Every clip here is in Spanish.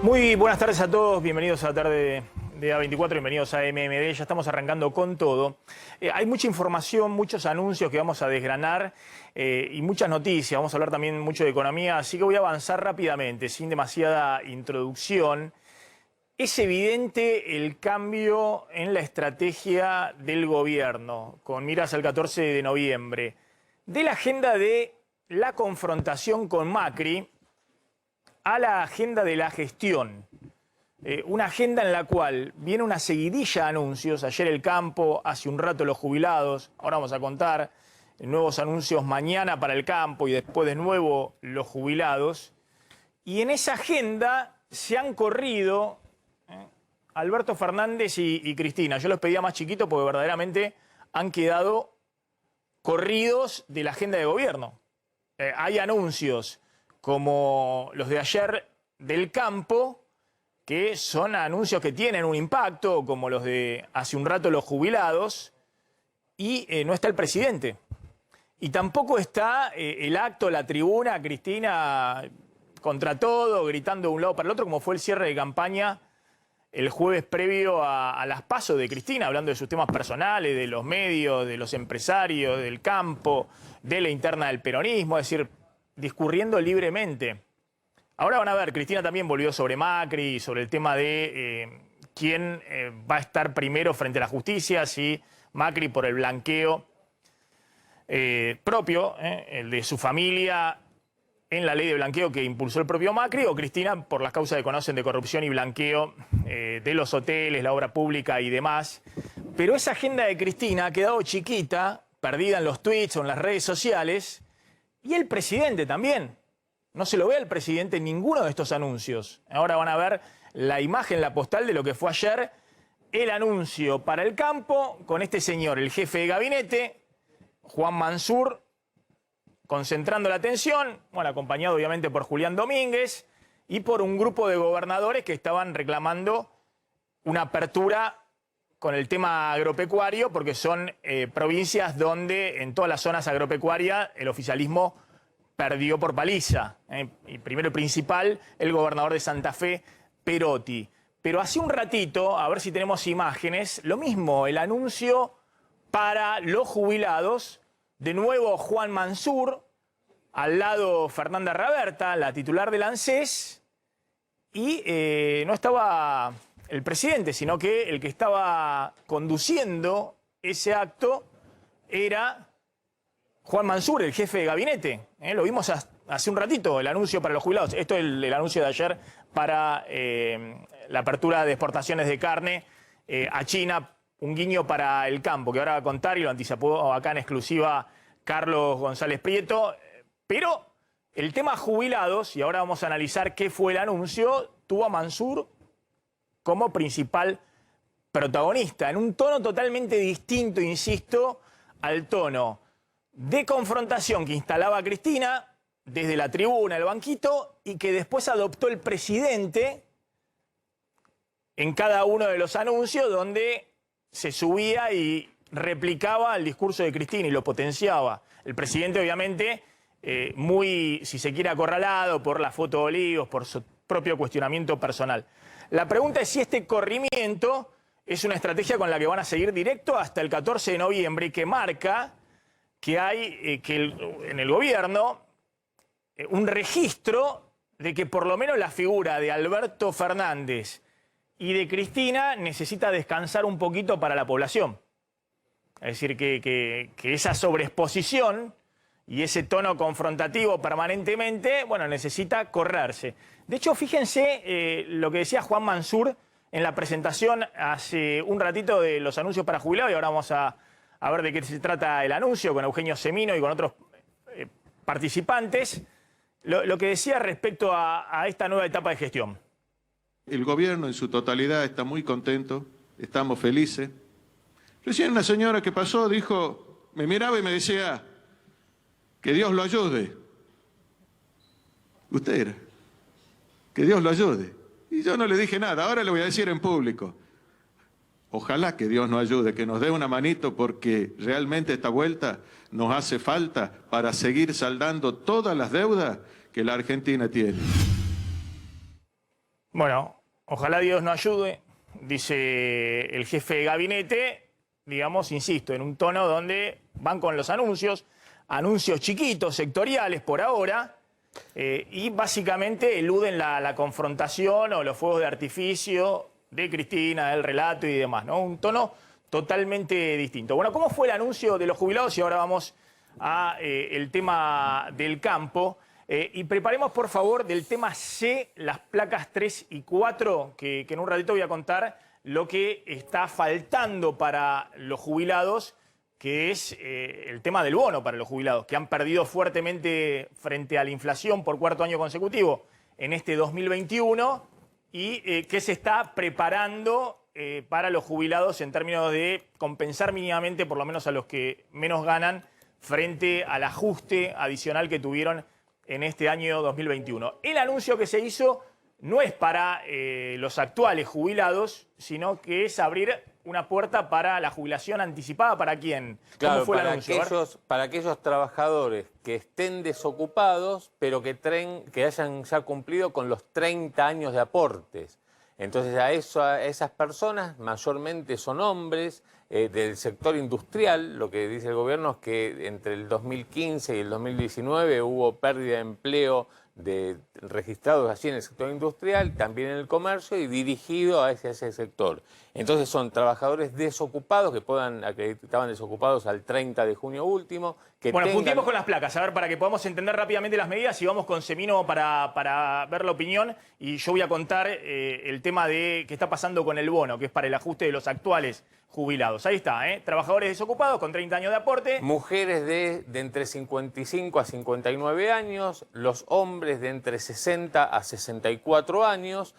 Muy buenas tardes a todos, bienvenidos a la tarde de A24, bienvenidos a MMD, ya estamos arrancando con todo. Hay mucha información, muchos anuncios que vamos a desgranar y muchas noticias, vamos a hablar también mucho de economía, así que voy a avanzar rápidamente, sin demasiada introducción. Es evidente el cambio en la estrategia del gobierno, con miras al 14 de noviembre, de la agenda de la confrontación con Macri a la agenda de la gestión. Una agenda en la cual viene una seguidilla de anuncios. Ayer el campo, hace un rato los jubilados. Ahora vamos a contar nuevos anuncios mañana para el campo y después de nuevo los jubilados. Y en esa agenda se han corrido Alberto Fernández y Cristina. Yo los pedía más chiquitos porque verdaderamente han quedado corridos de la agenda de gobierno. Hay anuncios como los de ayer del campo, que son anuncios que tienen un impacto, como los de hace un rato los jubilados, y no está el presidente. Y tampoco está el acto, la tribuna, Cristina contra todo, gritando de un lado para el otro, como fue el cierre de campaña el jueves previo a las PASO de Cristina, hablando de sus temas personales, de los medios, de los empresarios, del campo, de la interna del peronismo, es decir, discurriendo libremente. Ahora van a ver, Cristina también volvió sobre Macri, sobre el tema de quién va a estar primero frente a la justicia, si Macri por el blanqueo propio, el de su familia en la ley de blanqueo que impulsó el propio Macri, o Cristina por las causas que conocen de corrupción y blanqueo de los hoteles, la obra pública y demás. Pero esa agenda de Cristina ha quedado chiquita, perdida en los tweets o en las redes sociales, y el presidente también. No se lo ve al presidente en ninguno de estos anuncios. Ahora van a ver la imagen, la postal de lo que fue ayer el anuncio para el campo con este señor, el jefe de gabinete, Juan Mansur, concentrando la atención, bueno, acompañado obviamente por Julián Domínguez y por un grupo de gobernadores que estaban reclamando una apertura con el tema agropecuario, porque son provincias donde en todas las zonas agropecuarias el oficialismo perdió por paliza. Y primero y principal, el gobernador de Santa Fe, Perotti. Pero hace un ratito, a ver si tenemos imágenes, lo mismo, el anuncio para los jubilados, de nuevo Juan Mansur, al lado Fernanda Raberta, la titular del ANSES, y no estaba el presidente, sino que el que estaba conduciendo ese acto era Juan Mansur, el jefe de gabinete. Lo vimos hace un ratito, el anuncio para los jubilados. Esto es el anuncio de ayer para la apertura de exportaciones de carne a China, un guiño para el campo, que ahora va a contar y lo anticipó acá en exclusiva Carlos González Prieto. Pero el tema jubilados, y ahora vamos a analizar qué fue el anuncio, tuvo a Mansur como principal protagonista, en un tono totalmente distinto, insisto, al tono de confrontación que instalaba Cristina desde la tribuna, el banquito, y que después adoptó el presidente en cada uno de los anuncios, donde se subía y replicaba el discurso de Cristina y lo potenciaba. El presidente, obviamente, muy, si se quiere, acorralado por la foto de Olivos, por su propio cuestionamiento personal. La pregunta es si este corrimiento es una estrategia con la que van a seguir directo hasta el 14 de noviembre y que marca que hay en el gobierno un registro de que por lo menos la figura de Alberto Fernández y de Cristina necesita descansar un poquito para la población. Es decir, que esa sobreexposición y ese tono confrontativo permanentemente, bueno, necesita correrse. De hecho, fíjense lo que decía Juan Mansur en la presentación hace un ratito de los anuncios para jubilados, y ahora vamos a ver de qué se trata el anuncio con Eugenio Semino y con otros participantes. Lo que decía respecto a esta nueva etapa de gestión. El gobierno en su totalidad está muy contento, estamos felices. Recién una señora que pasó dijo, me miraba y me decía, que Dios lo ayude. Usted era, que Dios lo ayude. Y yo no le dije nada, ahora le voy a decir en público. Ojalá que Dios nos ayude, que nos dé una manito, porque realmente esta vuelta nos hace falta para seguir saldando todas las deudas que la Argentina tiene. Bueno, ojalá Dios nos ayude, dice el jefe de gabinete, digamos, insisto, en un tono donde van con los anuncios chiquitos, sectoriales por ahora, y básicamente eluden la confrontación o los fuegos de artificio de Cristina, del relato y demás, ¿no? Un tono totalmente distinto. Bueno, ¿cómo fue el anuncio de los jubilados? Y ahora vamos a el tema del campo. Y preparemos, por favor, del tema C, las placas 3 y 4, que en un ratito voy a contar lo que está faltando para los jubilados, que es el tema del bono para los jubilados, que han perdido fuertemente frente a la inflación por cuarto año consecutivo en este 2021 y que se está preparando para los jubilados en términos de compensar mínimamente, por lo menos a los que menos ganan, frente al ajuste adicional que tuvieron en este año 2021. El anuncio que se hizo no es para los actuales jubilados, sino que es abrir una puerta para la jubilación anticipada. ¿Para quién? Claro, ¿Cómo fue el anuncio? para aquellos trabajadores que estén desocupados, pero que hayan ya cumplido con los 30 años de aportes. Entonces a esas personas, mayormente son hombres del sector industrial. Lo que dice el gobierno es que entre el 2015 y el 2019 hubo pérdida de empleo registrados allí en el sector industrial, también en el comercio y dirigido hacia ese sector. Entonces son trabajadores desocupados que estaban desocupados al 30 de junio último. Bueno, punteemos con las placas, a ver, para que podamos entender rápidamente las medidas y vamos con Semino para ver la opinión y yo voy a contar el tema de qué está pasando con el bono, que es para el ajuste de los actuales jubilados. Ahí está, trabajadores desocupados con 30 años de aporte. Mujeres de entre 55 a 59 años, los hombres de entre 60 a 64 años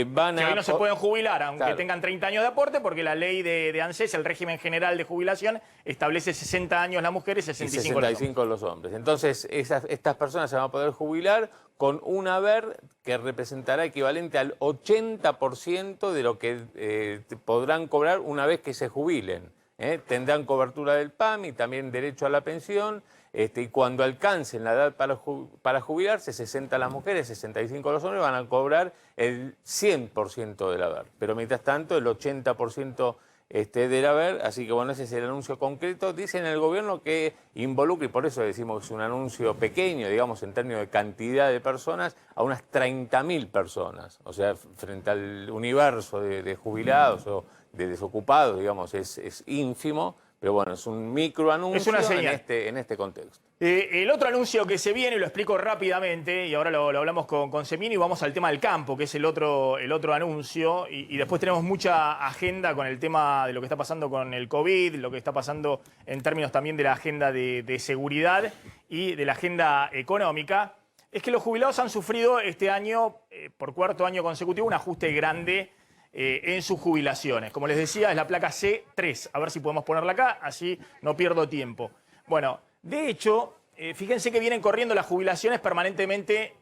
van a... Que hoy no se pueden jubilar, aunque claro, tengan 30 años de aporte, porque la ley de ANSES, el régimen general de jubilación, establece 60 años las mujeres y 65 los hombres. Entonces, estas personas se van a poder jubilar con un haber que representará equivalente al 80% de lo que podrán cobrar una vez que se jubilen. Tendrán cobertura del PAM y también derecho a la pensión. Y cuando alcancen la edad para jubilarse, 60 las mujeres, 65 los hombres, van a cobrar el 100% del haber. Pero mientras tanto, el 80% del haber. Así que bueno, ese es el anuncio concreto. Dicen el gobierno que involucra, y por eso decimos que es un anuncio pequeño, digamos, en términos de cantidad de personas, a unas 30.000 personas. O sea, frente al universo de jubilados o de desocupados, digamos, es ínfimo. Pero bueno, es un microanuncio es una señal en este contexto. El otro anuncio que se viene, y lo explico rápidamente, y ahora lo hablamos con Semino, y vamos al tema del campo, que es el otro anuncio, y después tenemos mucha agenda con el tema de lo que está pasando con el COVID, lo que está pasando en términos también de la agenda de seguridad y de la agenda económica. Es que los jubilados han sufrido este año, por cuarto año consecutivo, un ajuste grande en sus jubilaciones. Como les decía, es la placa C3. A ver si podemos ponerla acá, así no pierdo tiempo. Bueno, de hecho, fíjense que vienen corriendo las jubilaciones permanentemente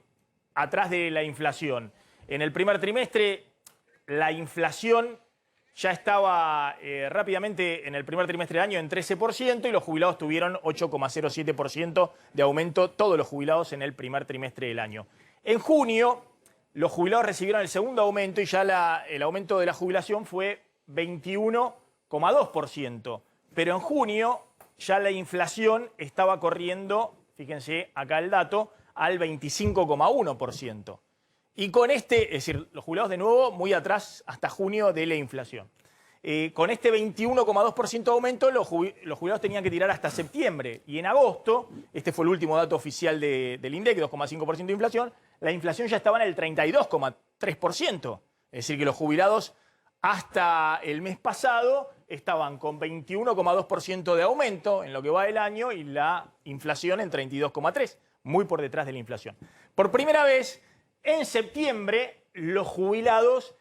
atrás de la inflación. En el primer trimestre, la inflación ya estaba rápidamente en el primer trimestre del año en 13% y los jubilados tuvieron 8,07% de aumento, todos los jubilados en el primer trimestre del año. En junio, los jubilados recibieron el segundo aumento y ya el aumento de la jubilación fue 21,2%. Pero en junio ya la inflación estaba corriendo, fíjense acá el dato, al 25,1%. Y con es decir, los jubilados de nuevo muy atrás hasta junio de la inflación. Con este 21,2% de aumento, los jubilados tenían que tirar hasta septiembre. Y en agosto, este fue el último dato oficial del INDEC, 2,5% de inflación, la inflación ya estaba en el 32,3%. Es decir, que los jubilados hasta el mes pasado estaban con 21,2% de aumento en lo que va del año y la inflación en 32,3%, muy por detrás de la inflación. Por primera vez, en septiembre, los jubilados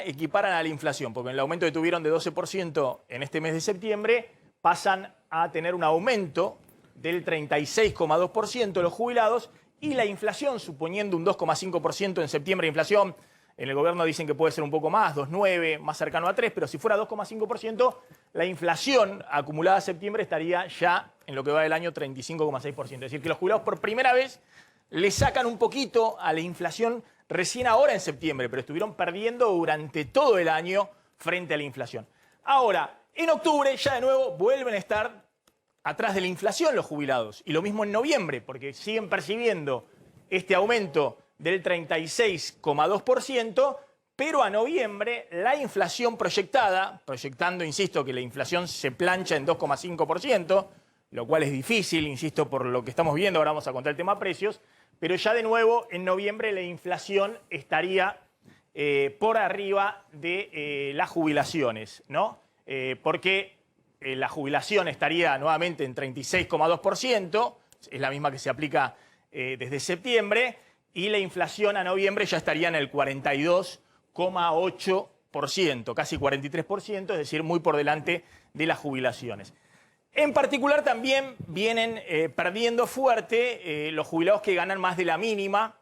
equiparan a la inflación, porque en el aumento que tuvieron de 12% en este mes de septiembre, pasan a tener un aumento del 36,2% los jubilados y la inflación, suponiendo un 2,5% en septiembre de inflación, en el gobierno dicen que puede ser un poco más, 2,9%, más cercano a 3%, pero si fuera 2,5%, la inflación acumulada a septiembre estaría ya, en lo que va del año, 35,6%. Es decir, que los jubilados por primera vez le sacan un poquito a la inflación recién ahora en septiembre, pero estuvieron perdiendo durante todo el año frente a la inflación. Ahora, en octubre ya de nuevo vuelven a estar atrás de la inflación los jubilados. Y lo mismo en noviembre, porque siguen percibiendo este aumento del 36,2%, pero a noviembre la inflación proyectando, insisto, que la inflación se plancha en 2,5%, lo cual es difícil, insisto, por lo que estamos viendo, ahora vamos a contar el tema precios, pero ya de nuevo en noviembre la inflación estaría por arriba de las jubilaciones, ¿no? Porque la jubilación estaría nuevamente en 36,2%, es la misma que se aplica desde septiembre, y la inflación a noviembre ya estaría en el 42,8%, casi 43%, es decir, muy por delante de las jubilaciones. En particular también vienen perdiendo fuerte los jubilados que ganan más de la mínima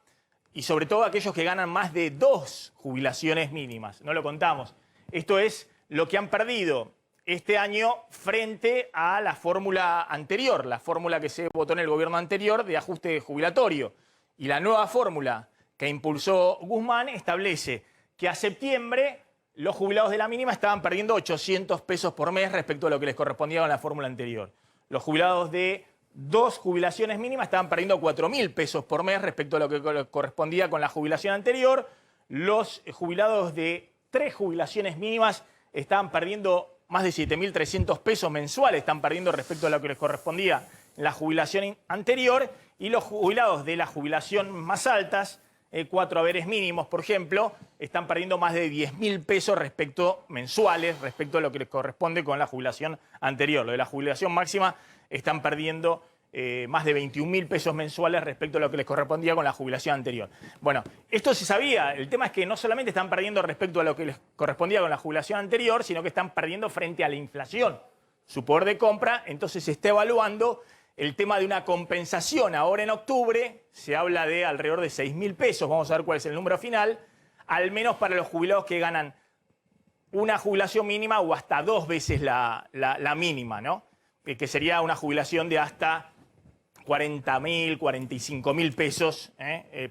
y sobre todo aquellos que ganan más de 2 jubilaciones mínimas. No lo contamos. Esto es lo que han perdido este año frente a la fórmula anterior, la fórmula que se votó en el gobierno anterior de ajuste jubilatorio. Y la nueva fórmula que impulsó Guzmán establece que a septiembre los jubilados de la mínima estaban perdiendo 800 pesos por mes respecto a lo que les correspondía con la fórmula anterior. Los jubilados de 2 jubilaciones mínimas estaban perdiendo 4.000 pesos por mes respecto a lo que correspondía con la jubilación anterior. Los jubilados de 3 jubilaciones mínimas estaban perdiendo más de 7.300 pesos mensuales, están perdiendo respecto a lo que les correspondía en la jubilación anterior. Y los jubilados de la jubilación más altas, 4 haberes mínimos, por ejemplo, están perdiendo más de 10.000 pesos mensuales respecto a lo que les corresponde con la jubilación anterior. Lo de la jubilación máxima están perdiendo más de 21.000 pesos mensuales respecto a lo que les correspondía con la jubilación anterior. Bueno, esto se sabía. El tema es que no solamente están perdiendo respecto a lo que les correspondía con la jubilación anterior, sino que están perdiendo frente a la inflación su poder de compra. Entonces se está evaluando el tema de una compensación. Ahora en octubre se habla de alrededor de 6.000 pesos. Vamos a ver cuál es el número final. Al menos para los jubilados que ganan una jubilación mínima o hasta 2 veces la mínima, ¿no? Que sería una jubilación de hasta 40.000, 45.000 pesos.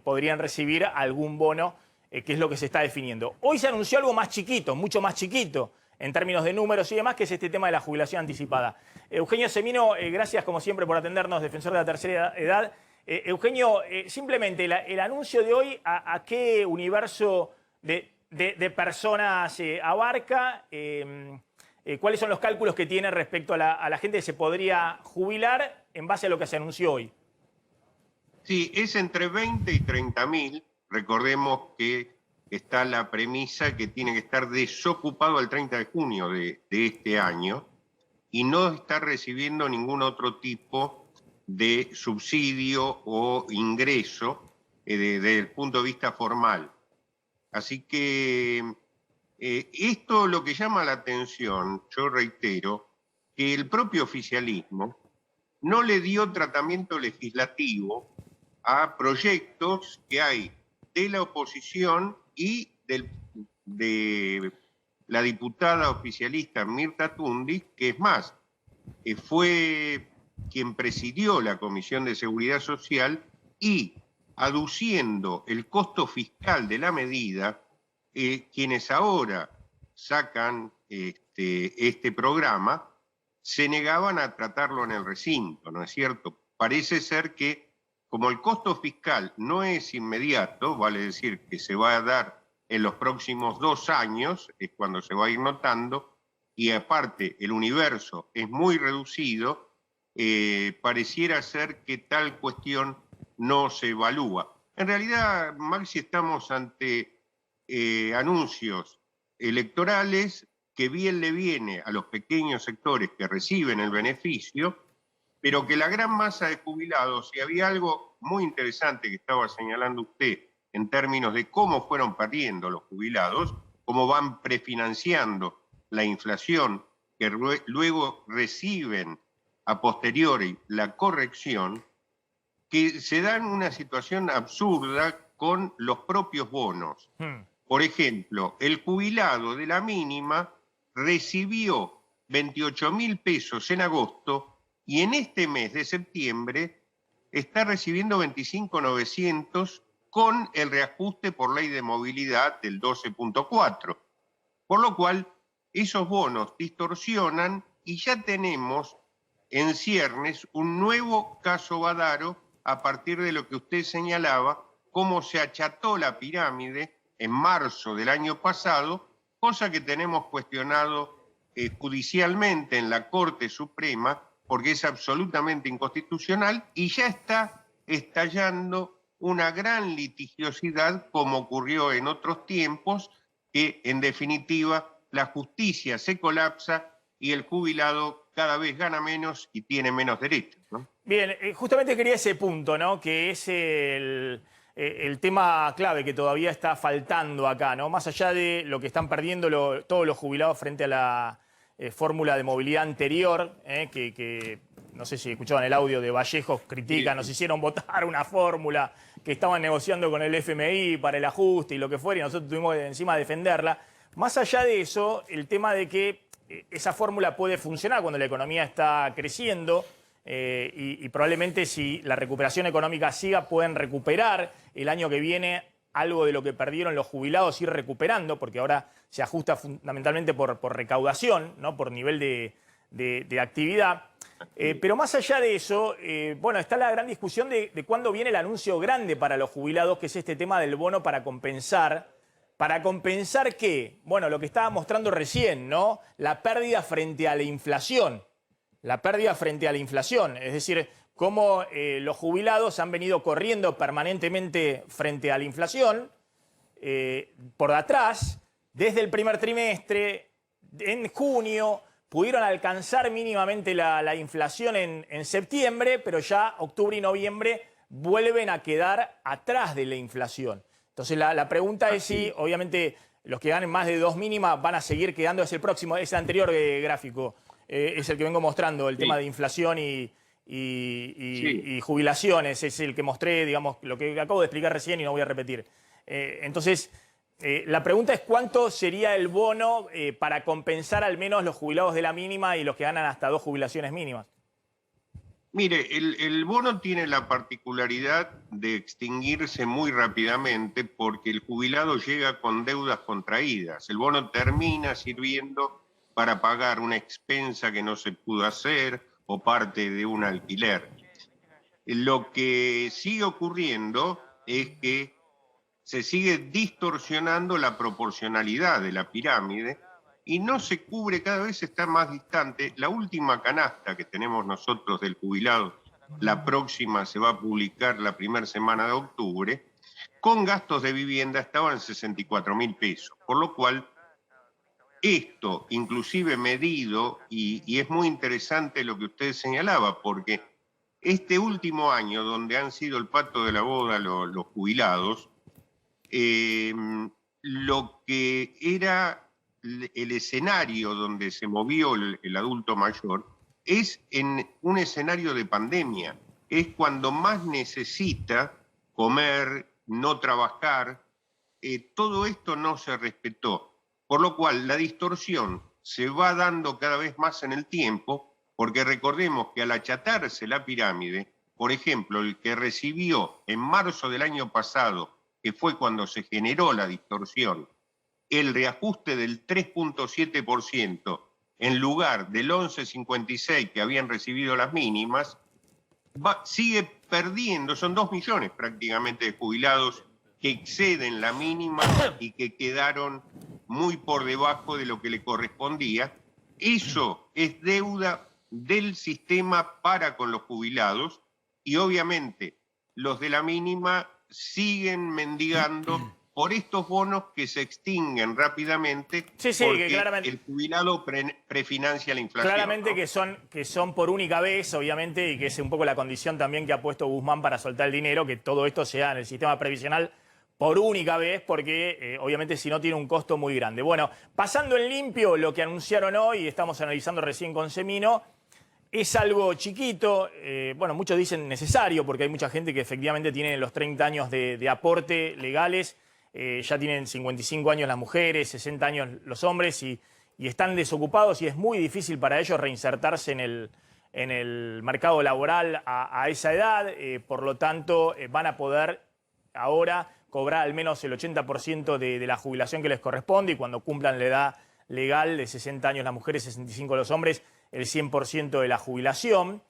Podrían recibir algún bono, que es lo que se está definiendo. Hoy se anunció algo más chiquito, mucho más chiquito, en términos de números y demás, que es este tema de la jubilación anticipada. Eugenio Semino, gracias como siempre por atendernos, defensor de la tercera edad. Eugenio, simplemente el anuncio de hoy, ¿a qué universo de personas abarca? ¿Cuáles son los cálculos que tiene respecto a la gente que se podría jubilar en base a lo que se anunció hoy? Sí, es entre 20 y 30.000. Recordemos que está la premisa que tiene que estar desocupado al 30 de junio de este año y no está recibiendo ningún otro tipo de subsidio o ingreso desde el punto de vista formal. Así que esto lo que llama la atención, yo reitero, que el propio oficialismo no le dio tratamiento legislativo a proyectos que hay de la oposición y de la diputada oficialista Mirta Tundi, que es más, fue quien presidió la Comisión de Seguridad Social y, aduciendo el costo fiscal de la medida, quienes ahora sacan este programa se negaban a tratarlo en el recinto, ¿no es cierto? Parece ser que, como el costo fiscal no es inmediato, vale decir que se va a dar en los próximos 2 años, es cuando se va a ir notando, y aparte el universo es muy reducido, pareciera ser que tal cuestión no se evalúa. En realidad, Maxi, estamos ante anuncios electorales que bien le viene a los pequeños sectores que reciben el beneficio, pero que la gran masa de jubilados, y había algo muy interesante que estaba señalando usted en términos de cómo fueron perdiendo los jubilados, cómo van prefinanciando la inflación, que luego reciben a posteriori la corrección, que se da en una situación absurda con los propios bonos. Por ejemplo, el jubilado de la mínima recibió 28.000 pesos en agosto y en este mes de septiembre está recibiendo 25.900 con el reajuste por ley de movilidad del 12.4. Por lo cual, esos bonos distorsionan y ya tenemos en ciernes un nuevo caso Badaro a partir de lo que usted señalaba, cómo se acható la pirámide en marzo del año pasado, cosa que tenemos cuestionado judicialmente en la Corte Suprema, porque es absolutamente inconstitucional, y ya está estallando una gran litigiosidad como ocurrió en otros tiempos, que en definitiva la justicia se colapsa y el jubilado cada vez gana menos y tiene menos derechos, ¿no? Bien, justamente quería ese punto, ¿no? Que es el tema clave que todavía está faltando acá, ¿no? Más allá de lo que están perdiendo todos los jubilados frente a la fórmula de movilidad anterior, que no sé si escuchaban el audio de Vallejos, critican, nos hicieron votar una fórmula que estaban negociando con el FMI para el ajuste y lo que fuera, y nosotros tuvimos que encima defenderla. Más allá de eso, el tema de que esa fórmula puede funcionar cuando la economía está creciendo, y probablemente si la recuperación económica siga, pueden recuperar el año que viene algo de lo que perdieron los jubilados, ir recuperando, porque ahora se ajusta fundamentalmente por recaudación, ¿no? Por nivel de actividad. Pero más allá de eso, bueno, está la gran discusión de cuándo viene el anuncio grande para los jubilados, que es este tema del bono para compensar. ¿Para compensar qué? Bueno, lo que estaba mostrando recién, ¿no? La pérdida frente a la inflación. La pérdida frente a la inflación. Es decir, cómo los jubilados han venido corriendo permanentemente frente a la inflación, por atrás, desde el primer trimestre, en junio, pudieron alcanzar mínimamente la inflación en septiembre, pero ya octubre y noviembre vuelven a quedar atrás de la inflación. Entonces la pregunta es si, obviamente, los que ganen más de 2 mínimas van a seguir quedando. Es el próximo, ese anterior gráfico, es el que vengo mostrando, el tema de inflación y jubilaciones. Es el que mostré, digamos, lo que acabo de explicar recién y no voy a repetir. Entonces, la pregunta es cuánto sería el bono para compensar al menos los jubilados de la mínima y los que ganan hasta 2 jubilaciones mínimas. Mire, el bono tiene la particularidad de extinguirse muy rápidamente porque el jubilado llega con deudas contraídas. El bono termina sirviendo para pagar una expensa que no se pudo hacer o parte de un alquiler. Lo que sigue ocurriendo es que se sigue distorsionando la proporcionalidad de la pirámide y no se cubre, cada vez está más distante. La última canasta que tenemos nosotros del jubilado, la próxima se va a publicar la primera semana de octubre, con gastos de vivienda estaban 64.000 pesos, por lo cual esto, inclusive medido, y es muy interesante lo que usted señalaba, porque este último año, donde han sido el pato de la boda los jubilados, lo que era el escenario donde se movió el adulto mayor es en un escenario de pandemia. Es cuando más necesita comer, no trabajar. Todo esto no se respetó. Por lo cual la distorsión se va dando cada vez más en el tiempo, porque recordemos que al achatarse la pirámide, por ejemplo, el que recibió en marzo del año pasado, que fue cuando se generó la distorsión, el reajuste del 3.7% en lugar del 11.56 que habían recibido las mínimas, sigue perdiendo. Son 2 millones prácticamente de jubilados que exceden la mínima y que quedaron muy por debajo de lo que le correspondía. Eso es deuda del sistema para con los jubilados y obviamente los de la mínima siguen mendigando por estos bonos que se extinguen rápidamente, porque que el jubilado prefinancia la inflación. Claramente, ¿no? que son por única vez, obviamente, y que es un poco la condición también que ha puesto Guzmán para soltar el dinero, que todo esto sea en el sistema previsional por única vez, porque obviamente si no tiene un costo muy grande. Bueno, pasando en limpio, lo que anunciaron hoy, estamos analizando recién con Semino, es algo chiquito, bueno, muchos dicen necesario, porque hay mucha gente que efectivamente tiene los 30 años de aporte legales, ya tienen 55 años las mujeres, 60 años los hombres y están desocupados y es muy difícil para ellos reinsertarse en el mercado laboral a esa edad, por lo tanto van a poder ahora cobrar al menos el 80% de la jubilación que les corresponde y cuando cumplan la edad legal de 60 años las mujeres, 65 los hombres, el 100% de la jubilación.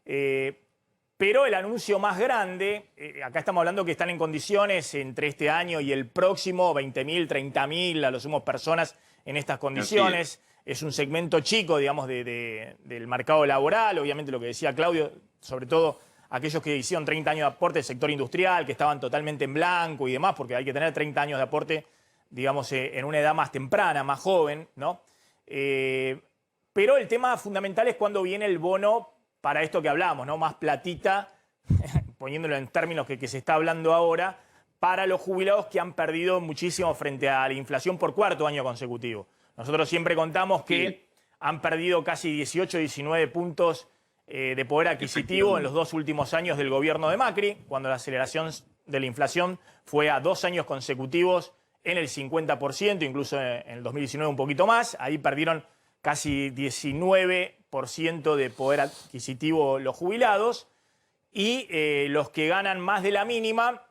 Pero el anuncio más grande, acá estamos hablando que están en condiciones entre este año y el próximo, 20.000, 30.000 a lo sumo personas en estas condiciones. Es un segmento chico, digamos, del mercado laboral. Obviamente lo que decía Claudio, sobre todo aquellos que hicieron 30 años de aporte del sector industrial, que estaban totalmente en blanco y demás, porque hay que tener 30 años de aporte, digamos, en una edad más temprana, más joven, ¿no? Pero el tema fundamental es cuando viene el bono para esto que hablamos, ¿no? Más platita, poniéndolo en términos que se está hablando ahora, para los jubilados que han perdido muchísimo frente a la inflación por cuarto año consecutivo. Nosotros siempre contamos que han perdido casi 18, 19 puntos de poder adquisitivo en los 2 últimos años del gobierno de Macri, cuando la aceleración de la inflación fue a 2 años consecutivos en el 50%, incluso en el 2019 un poquito más. Ahí perdieron casi 19% de poder adquisitivo los jubilados y los que ganan más de la mínima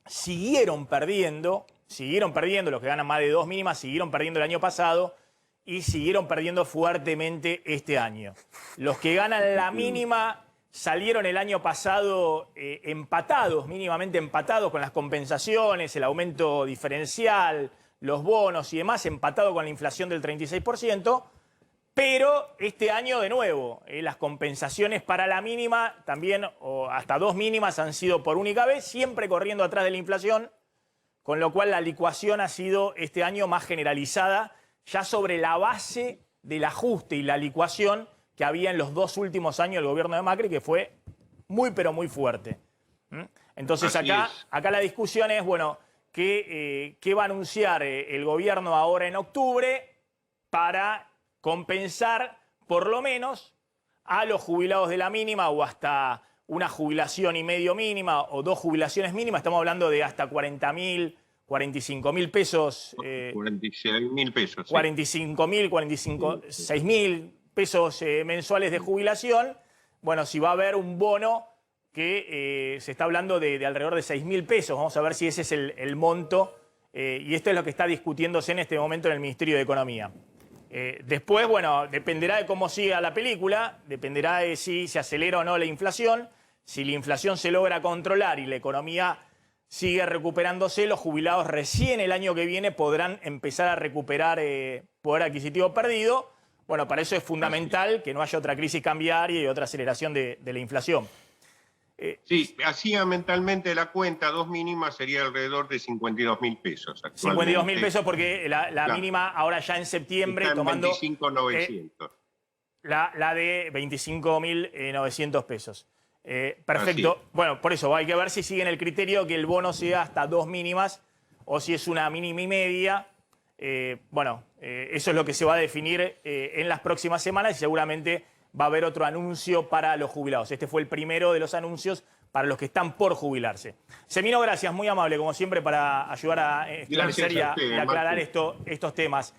siguieron perdiendo, los que ganan más de 2 mínimas siguieron perdiendo el año pasado y siguieron perdiendo fuertemente este año. Los que ganan la mínima salieron el año pasado empatados, mínimamente empatados con las compensaciones, el aumento diferencial, los bonos y demás, empatado con la inflación del 36%, pero este año de nuevo, las compensaciones para la mínima también, o hasta 2 mínimas han sido por única vez, siempre corriendo atrás de la inflación, con lo cual la licuación ha sido este año más generalizada, ya sobre la base del ajuste y la licuación que había en los 2 últimos años del gobierno de Macri, que fue muy pero muy fuerte. Entonces acá la discusión es, bueno, ¿qué va a anunciar el gobierno ahora en octubre para compensar por lo menos a los jubilados de la mínima o hasta una jubilación y medio mínima o 2 jubilaciones mínimas? Estamos hablando de hasta 40.000, 45.000 pesos. 46.000 pesos. Sí. 45.000, 46.000 pesos mensuales de jubilación. Bueno, si va a haber un bono que se está hablando de alrededor de 6.000 pesos. Vamos a ver si ese es el monto. Y esto es lo que está discutiéndose en este momento en el Ministerio de Economía. Después, bueno, dependerá de cómo siga la película, dependerá de si se acelera o no la inflación. Si la inflación se logra controlar y la economía sigue recuperándose, los jubilados recién el año que viene podrán empezar a recuperar poder adquisitivo perdido. Bueno, para eso es fundamental que no haya otra crisis cambiaria y otra aceleración de la inflación. Sí, hacía mentalmente la cuenta, 2 mínimas sería alrededor de 52.000 pesos. 52.000 pesos porque la mínima ahora ya en septiembre está en tomando 25.900. la de 25.900 pesos. Perfecto. Bueno, por eso hay que ver si siguen el criterio que el bono sea hasta 2 mínimas o si es una mínima y media. Eso es lo que se va a definir en las próximas semanas y seguramente va a haber otro anuncio para los jubilados. Este fue el primero de los anuncios para los que están por jubilarse. Semino, gracias, muy amable, como siempre, para ayudar a esclarecer y aclarar estos temas.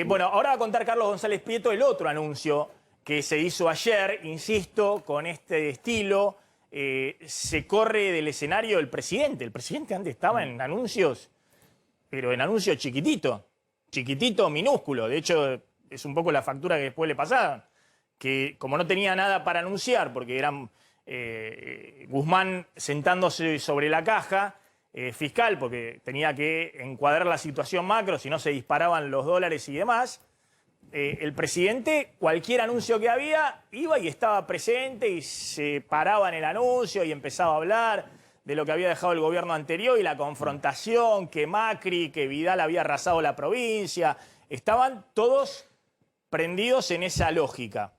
Ahora va a contar Carlos González Prieto el otro anuncio que se hizo ayer, insisto, con este estilo. Se corre del escenario el presidente. El presidente antes estaba en anuncios, pero en anuncios chiquitito, minúsculo. De hecho, es un poco la factura que después le pasaban. Que como no tenía nada para anunciar, porque eran Guzmán sentándose sobre la caja fiscal, porque tenía que encuadrar la situación macro, si no se disparaban los dólares y demás, el presidente, cualquier anuncio que había, iba y estaba presente y se paraba en el anuncio y empezaba a hablar de lo que había dejado el gobierno anterior y la confrontación, que Macri, que Vidal había arrasado la provincia. Estaban todos prendidos en esa lógica.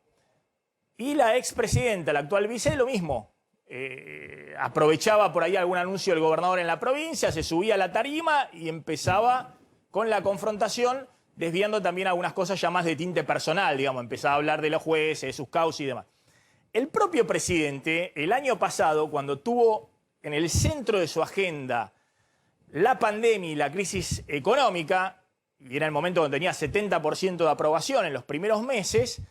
Y la expresidenta, la actual vice, lo mismo. Aprovechaba por ahí algún anuncio del gobernador en la provincia, se subía a la tarima y empezaba con la confrontación, desviando también algunas cosas ya más de tinte personal, digamos. Empezaba a hablar de los jueces, de sus causas y demás. El propio presidente, el año pasado, cuando tuvo en el centro de su agenda la pandemia y la crisis económica, y era el momento donde tenía 70% de aprobación en los primeros meses,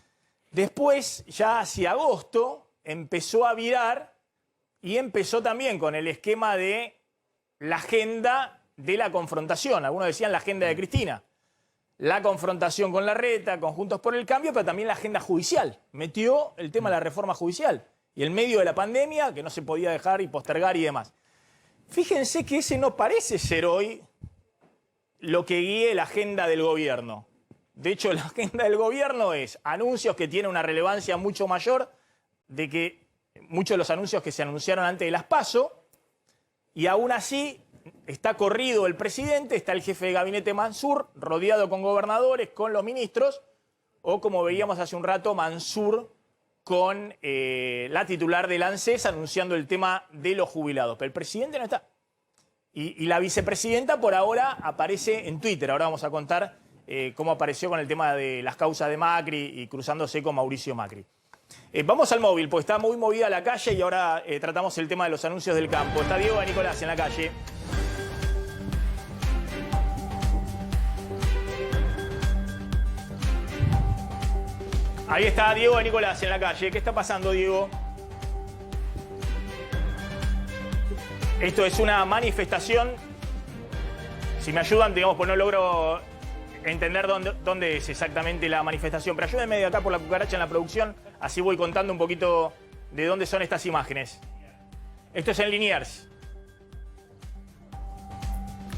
después, ya hacia agosto, empezó a virar y empezó también con el esquema de la agenda de la confrontación. Algunos decían la agenda de Cristina. La confrontación con Larreta, con Juntos por el Cambio, pero también la agenda judicial. Metió el tema de la reforma judicial. Y en medio de la pandemia, que no se podía dejar y postergar y demás. Fíjense que ese no parece ser hoy lo que guíe la agenda del gobierno. De hecho, la agenda del gobierno es anuncios que tienen una relevancia mucho mayor de que muchos de los anuncios que se anunciaron antes de las PASO, y aún así está corrido el presidente, está el jefe de gabinete Mansur, rodeado con gobernadores, con los ministros, o como veíamos hace un rato, Mansur con la titular del ANSES anunciando el tema de los jubilados. Pero el presidente no está. Y la vicepresidenta por ahora aparece en Twitter. Ahora vamos a contar cómo apareció con el tema de las causas de Macri y cruzándose con Mauricio Macri. Vamos al móvil, porque está muy movida la calle y ahora tratamos el tema de los anuncios del campo. Está Diego de Nicolás en la calle. Ahí está Diego de Nicolás en la calle. ¿Qué está pasando, Diego? Esto es una manifestación. Si me ayudan, digamos, pues no logro entender dónde es exactamente la manifestación. Pero ayúdenme de acá por la cucaracha en la producción, así voy contando un poquito de dónde son estas imágenes. Esto es en Liniers.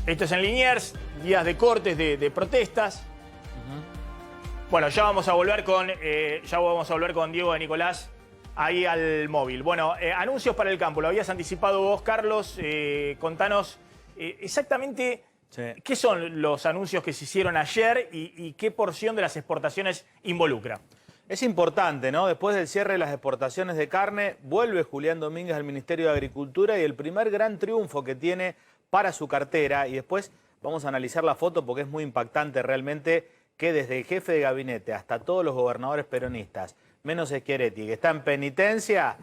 Esto es en Liniers, días de cortes, de protestas. Bueno, ya vamos a volver con Diego de Nicolás ahí al móvil. Bueno, anuncios para el campo. Lo habías anticipado vos, Carlos. Contanos exactamente qué son los anuncios que se hicieron ayer y qué porción de las exportaciones involucra. Es importante, ¿no? Después del cierre de las exportaciones de carne, vuelve Julián Domínguez al Ministerio de Agricultura y el primer gran triunfo que tiene para su cartera. Y después vamos a analizar la foto porque es muy impactante realmente que desde el jefe de gabinete hasta todos los gobernadores peronistas, menos Schiaretti, que está en penitencia,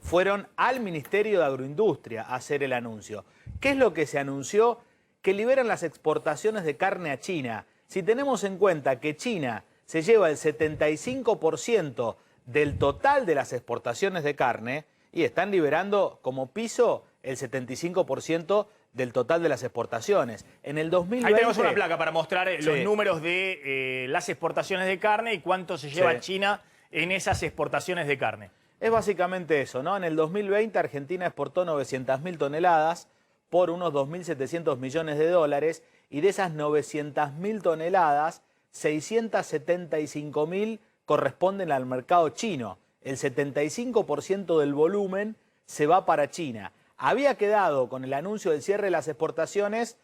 fueron al Ministerio de Agroindustria a hacer el anuncio. ¿Qué es lo que se anunció? Que liberan las exportaciones de carne a China. Si tenemos en cuenta que China se lleva el 75% del total de las exportaciones de carne y están liberando como piso el 75% del total de las exportaciones. En el 2020... Ahí tenemos una placa para mostrar los números de las exportaciones de carne y cuánto se lleva China en esas exportaciones de carne. Es básicamente eso, ¿no? En el 2020 Argentina exportó 900.000 toneladas por unos 2.700 millones de dólares y de esas 900.000 toneladas, 675.000 corresponden al mercado chino. El 75% del volumen se va para China. Había quedado con el anuncio del cierre de las exportaciones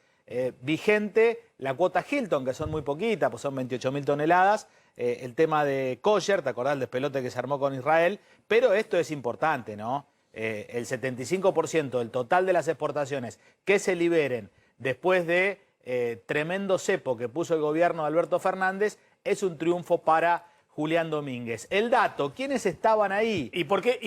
vigente la cuota Hilton, que son muy poquitas, pues son 28.000 toneladas. El tema de kosher, ¿te acordás del despelote que se armó con Israel? Pero esto es importante, ¿no? El 75% del total de las exportaciones que se liberen después de tremendo cepo que puso el gobierno de Alberto Fernández es un triunfo para Julián Domínguez. El dato, ¿quiénes estaban ahí? ¿Y por qué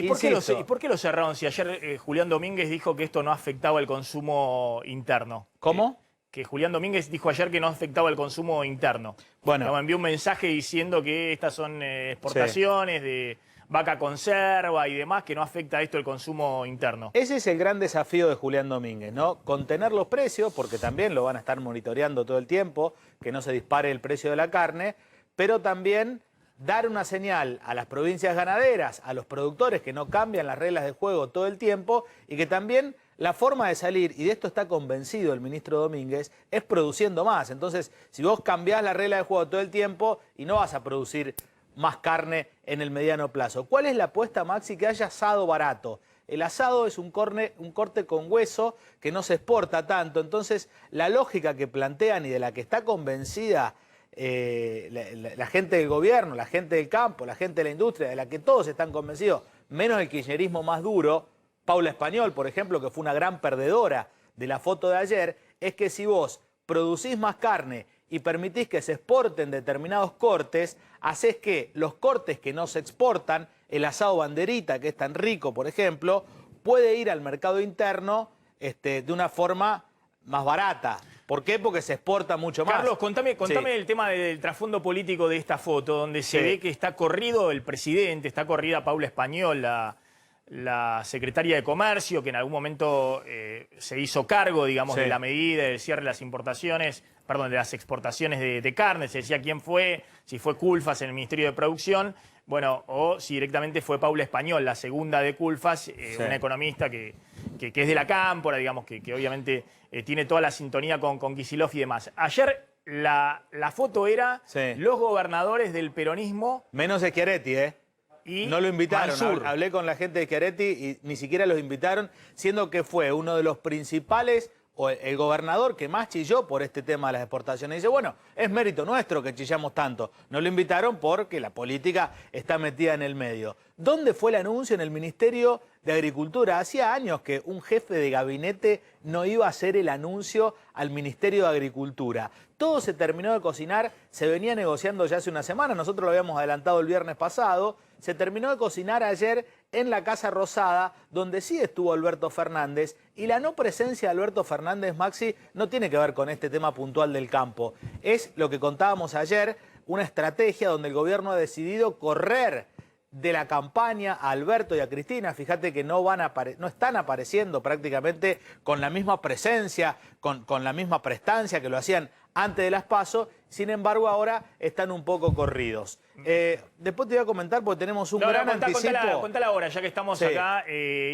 lo cerraron? Si ayer Julián Domínguez dijo que esto no afectaba el consumo interno. ¿Cómo? Que Julián Domínguez dijo ayer que no afectaba el consumo interno. Bueno. Me envió un mensaje diciendo que estas son exportaciones de vaca conserva y demás, que no afecta esto el consumo interno. Ese es el gran desafío de Julián Domínguez, ¿no? Contener los precios, porque también lo van a estar monitoreando todo el tiempo, que no se dispare el precio de la carne, pero también dar una señal a las provincias ganaderas, a los productores que no cambian las reglas de juego todo el tiempo y que también la forma de salir, y de esto está convencido el ministro Domínguez, es produciendo más. Entonces, si vos cambiás la regla de juego todo el tiempo y no vas a producir más carne en el mediano plazo. ¿Cuál es la apuesta, Maxi? Que haya asado barato. El asado es un corte con hueso que no se exporta tanto. Entonces, la lógica que plantean y de la que está convencida la gente del gobierno, la gente del campo, la gente de la industria, de la que todos están convencidos, menos el kirchnerismo más duro, Paula Español, por ejemplo, que fue una gran perdedora de la foto de ayer, es que si vos producís más carne y permitís que se exporten determinados cortes, haces que los cortes que no se exportan, el asado banderita, que es tan rico, por ejemplo, puede ir al mercado interno de una forma más barata. ¿Por qué? Porque se exporta mucho más. Carlos, contame el tema del trasfondo político de esta foto, donde se ve que está corrido el presidente, está corrida Paula Español, la la secretaria de Comercio, que en algún momento se hizo cargo, digamos, Sí. de la medida del cierre de las importaciones, perdón, de las exportaciones de carne. Se decía quién fue, si fue Culfas en el Ministerio de Producción, bueno, o si directamente fue Paula Español, la segunda de Culfas, una economista que es de la cámpora, digamos, que obviamente tiene toda la sintonía con Kicillof y demás. Ayer la foto era Sí. los gobernadores del peronismo Menos Schiaretti, ¿eh? y No lo invitaron. Mansur. Hablé con la gente de Schiaretti y ni siquiera los invitaron, siendo que fue uno de los principales, o el gobernador que más chilló por este tema de las exportaciones. Dice, bueno, es mérito nuestro que chillamos tanto. No lo invitaron porque la política está metida en el medio. ¿Dónde fue el anuncio? En el Ministerio de Agricultura. Hacía años que un jefe de gabinete no iba a hacer el anuncio al Ministerio de Agricultura. Todo se terminó de cocinar, se venía negociando ya hace una semana, nosotros lo habíamos adelantado el viernes pasado, se terminó de cocinar ayer en la Casa Rosada, donde sí estuvo Alberto Fernández, y la no presencia de Alberto Fernández, Maxi, no tiene que ver con este tema puntual del campo. Es lo que contábamos ayer, una estrategia donde el gobierno ha decidido correr de la campaña a Alberto y a Cristina. Fíjate que no están apareciendo prácticamente con la misma presencia, con la misma prestancia que lo hacían antes de las PASO. Sin embargo, ahora están un poco corridos. Después te voy a comentar porque tenemos un gran anticipo. Contala ahora, ya que estamos Sí. acá.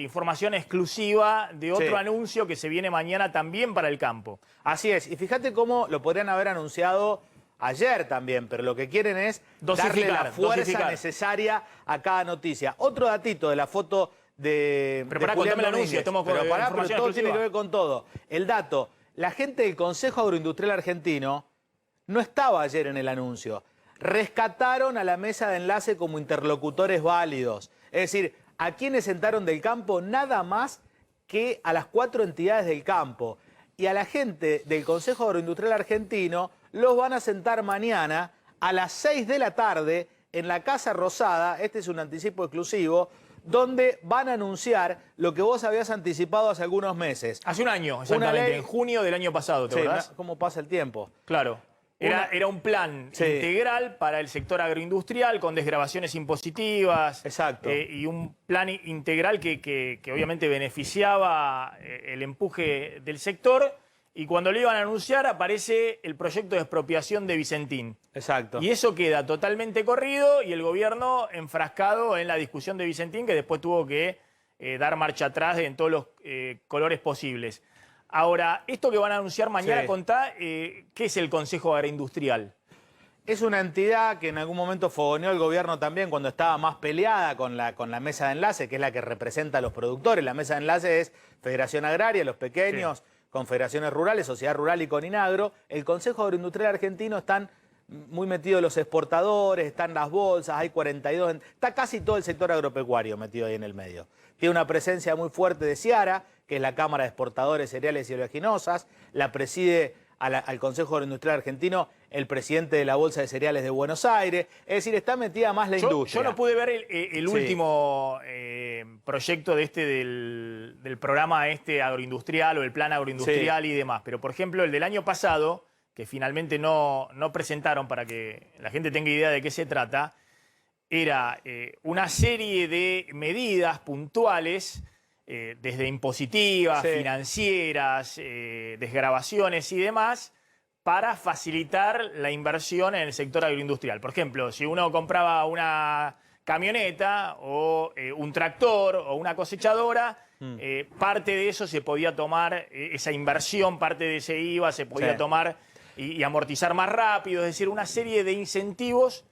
Información exclusiva de otro Sí. anuncio que se viene mañana también para el campo. Así es. Y fíjate cómo lo podrían haber anunciado ayer también, pero lo que quieren es darle la fuerza necesaria a cada noticia. Otro datito de la foto de Pero pará, Julián contame el Domínguez. anuncio, estamos con Pero pará, pero información todo exclusiva. tiene que ver con todo. El dato, la gente del Consejo Agroindustrial Argentino no estaba ayer en el anuncio. Rescataron a la mesa de enlace como interlocutores válidos. Es decir, ¿a quiénes sentaron del campo? Nada más que a las 4 entidades del campo. Y a la gente del Consejo Agroindustrial Argentino los van a sentar mañana a las 6 de la tarde en la Casa Rosada, este es un anticipo exclusivo, donde van a anunciar lo que vos habías anticipado hace algunos meses. Hace un año, exactamente, ley- en junio del año pasado, ¿te Sí, acordás? ¿cómo pasa el tiempo? Claro. Era un plan Sí. integral para el sector agroindustrial con desgravaciones impositivas. Exacto. Y un plan integral que obviamente beneficiaba el empuje del sector. Y cuando lo iban a anunciar aparece el proyecto de expropiación de Vicentín. Exacto. Y eso queda totalmente corrido y el gobierno enfrascado en la discusión de Vicentín, que después tuvo que dar marcha atrás en todos los colores posibles. Ahora, esto que van a anunciar mañana, Sí. contá, ¿qué es el Consejo Agroindustrial? Es una entidad que en algún momento fogoneó el gobierno también cuando estaba más peleada con la mesa de enlace, que es la que representa a los productores. La mesa de enlace es Federación Agraria, los pequeños, confederaciones rurales, Sociedad Rural y Coninagro. El Consejo Agroindustrial Argentino están muy metidos los exportadores, están las bolsas, hay 42, está casi todo el sector agropecuario metido ahí en el medio. Tiene una presencia muy fuerte de Ciara, que es la Cámara de Exportadores Cereales y Oleaginosas, la preside al Consejo Agroindustrial Argentino el presidente de la Bolsa de Cereales de Buenos Aires, es decir, está metida más la industria. Yo no pude ver el Sí. último proyecto de del programa agroindustrial o el plan agroindustrial y demás, pero por ejemplo el del año pasado, que finalmente no presentaron para que la gente tenga idea de qué se trata, era una serie de medidas puntuales, desde impositivas, Sí. financieras, desgravaciones y demás, para facilitar la inversión en el sector agroindustrial. Por ejemplo, si uno compraba una camioneta o un tractor o una cosechadora, parte de eso se podía tomar, esa inversión, parte de ese IVA se podía Sí. tomar y amortizar más rápido, es decir, una serie de incentivos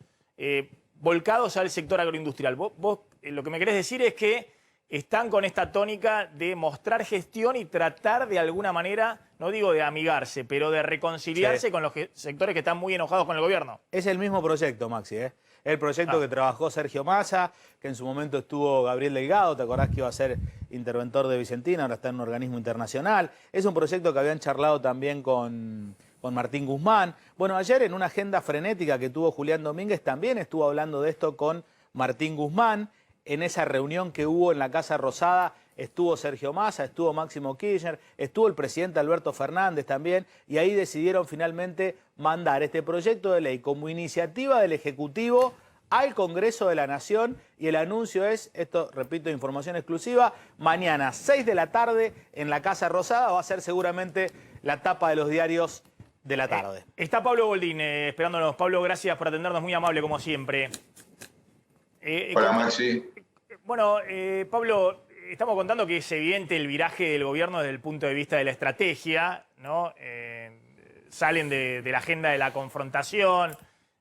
volcados al sector agroindustrial. Vos lo que me querés decir es que están con esta tónica de mostrar gestión y tratar de alguna manera, no digo de amigarse, pero de reconciliarse Sí. con los sectores que están muy enojados con el gobierno. Es el mismo proyecto, Maxi, ¿eh? El proyecto que trabajó Sergio Massa, que en su momento estuvo Gabriel Delgado, ¿te acordás que iba a ser interventor de Vicentina? Ahora está en un organismo internacional. Es un proyecto que habían charlado también con Martín Guzmán. Bueno, ayer en una agenda frenética que tuvo Julián Domínguez también estuvo hablando de esto con Martín Guzmán. En esa reunión que hubo en la Casa Rosada estuvo Sergio Massa, estuvo Máximo Kirchner, estuvo el presidente Alberto Fernández también, y ahí decidieron finalmente mandar este proyecto de ley como iniciativa del Ejecutivo al Congreso de la Nación y el anuncio es, esto repito, información exclusiva, mañana 6 de la tarde en la Casa Rosada, va a ser seguramente la tapa de los diarios de la tarde. Está Pablo Goldín esperándonos. Pablo, gracias por atendernos, muy amable como siempre. Hola, Maxi. Bueno, Pablo, estamos contando que es evidente el viraje del gobierno desde el punto de vista de la estrategia, ¿no? Salen de la agenda de la confrontación,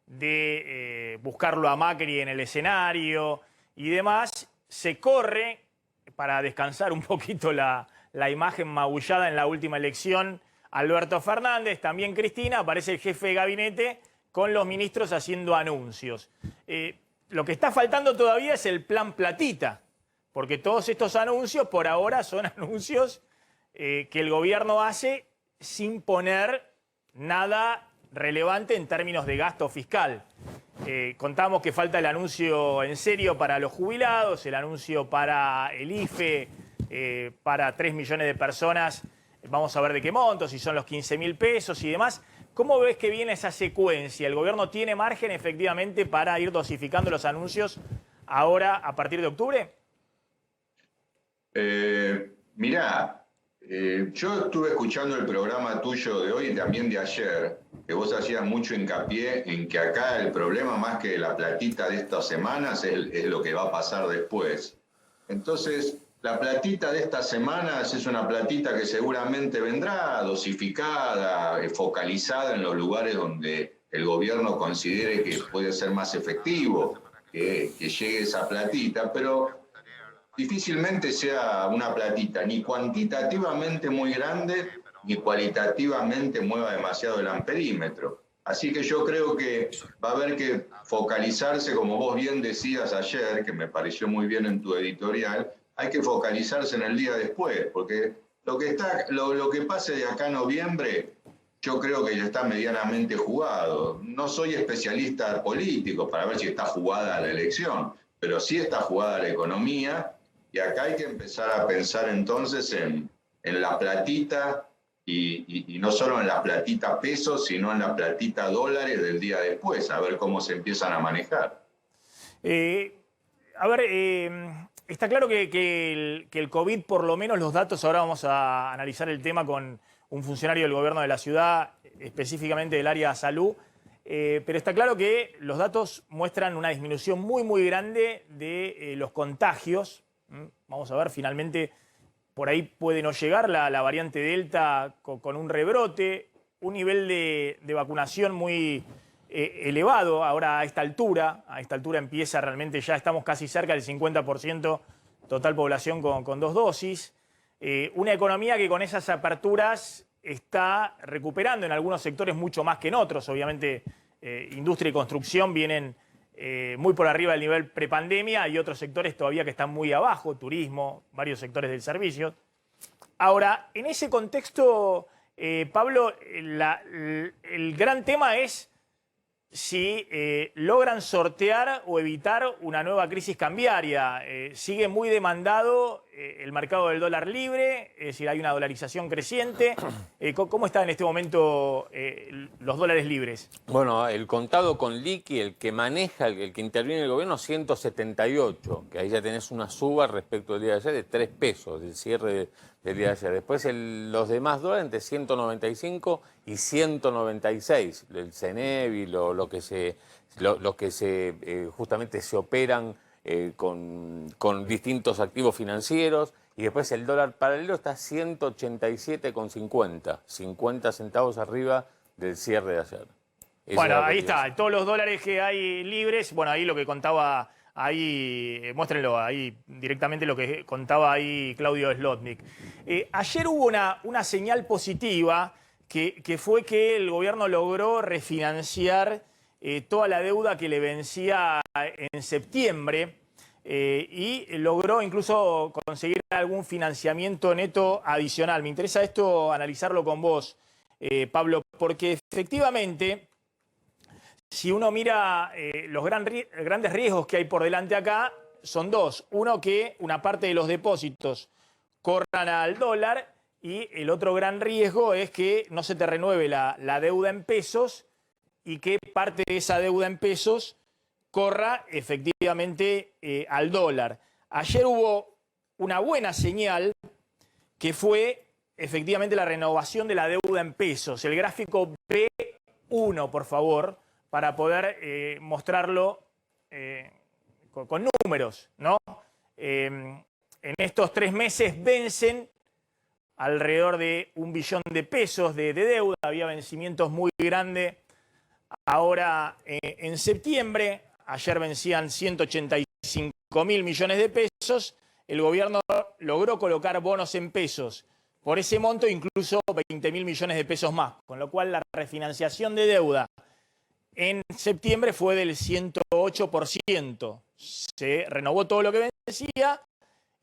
de buscarlo a Macri en el escenario y demás. Se corre, para descansar un poquito la imagen magullada en la última elección, Alberto Fernández, también Cristina, aparece el jefe de gabinete con los ministros haciendo anuncios. Lo que está faltando todavía es el plan platita, porque todos estos anuncios por ahora son anuncios que el gobierno hace sin poner nada relevante en términos de gasto fiscal. Contamos que falta el anuncio en serio para los jubilados, el anuncio para el IFE, para 3 millones de personas. Vamos a ver de qué monto, si son los 15.000 pesos y demás. ¿Cómo ves que viene esa secuencia? ¿El gobierno tiene margen efectivamente para ir dosificando los anuncios ahora a partir de octubre? Mirá, yo estuve escuchando el programa tuyo de hoy y también de ayer, que vos hacías mucho hincapié en que acá el problema más que la platita de estas semanas es lo que va a pasar después. Entonces, la platita de estas semanas es una platita que seguramente vendrá dosificada, focalizada en los lugares donde el gobierno considere que puede ser más efectivo que llegue esa platita, pero difícilmente sea una platita ni cuantitativamente muy grande ni cualitativamente mueva demasiado el amperímetro. Así que yo creo que va a haber que focalizarse, como vos bien decías ayer, que me pareció muy bien en tu editorial, hay que focalizarse en el día después, porque lo que pase de acá a noviembre, yo creo que ya está medianamente jugado. No soy especialista político para ver si está jugada la elección, pero sí está jugada la economía, y acá hay que empezar a pensar entonces en la platita, y no solo en la platita pesos, sino en la platita dólares del día después, a ver cómo se empiezan a manejar. Está claro que el COVID, por lo menos los datos, ahora vamos a analizar el tema con un funcionario del gobierno de la ciudad, específicamente del área de salud, pero está claro que los datos muestran una disminución muy, muy grande de los contagios. Vamos a ver, finalmente, por ahí puede no llegar la variante Delta con un rebrote, un nivel de vacunación muy elevado ahora a esta altura. A esta altura empieza realmente, ya estamos casi cerca del 50% total población con 2 dosis. Una economía que con esas aperturas está recuperando en algunos sectores mucho más que en otros. Obviamente, industria y construcción vienen muy por arriba del nivel prepandemia, y otros sectores todavía que están muy abajo, turismo, varios sectores del servicio. Ahora, en ese contexto, Pablo, el gran tema es si logran sortear o evitar una nueva crisis cambiaria. Sigue muy demandado el mercado del dólar libre, es decir, hay una dolarización creciente. ¿Cómo están en este momento los dólares libres? Bueno, el contado con liqui, el que maneja, el que interviene en el gobierno, 178, que ahí ya tenés una suba respecto del día de ayer de 3 pesos, del cierre del día de ayer. Después los demás dólares entre 195 y 196, el CENEV y lo que justamente se operan con distintos activos financieros, y después el dólar paralelo está a 187,50, 50 centavos arriba del cierre de ayer. Bueno, ahí está, todos los dólares que hay libres. Bueno, ahí lo que contaba, ahí, muéstrenlo, ahí directamente lo que contaba ahí Claudio Zlotnik. Ayer hubo una señal positiva que fue que el gobierno logró refinanciar toda la deuda que le vencía en septiembre, y logró incluso conseguir algún financiamiento neto adicional. Me interesa esto analizarlo con vos, Pablo, porque efectivamente, si uno mira los grandes riesgos que hay por delante acá, son dos. Uno, que una parte de los depósitos corran al dólar, y el otro gran riesgo es que no se te renueve la deuda en pesos, y que parte de esa deuda en pesos corra efectivamente al dólar. Ayer hubo una buena señal que fue efectivamente la renovación de la deuda en pesos. El gráfico B1, por favor, para poder mostrarlo con números, ¿no? En estos 3 meses vencen alrededor de 1 billón de pesos de deuda. Había vencimientos muy grandes ahora en septiembre. Ayer vencían 185.000 millones de pesos. El gobierno logró colocar bonos en pesos por ese monto, incluso 20.000 millones de pesos más. Con lo cual la refinanciación de deuda en septiembre fue del 108%. Se renovó todo lo que vencía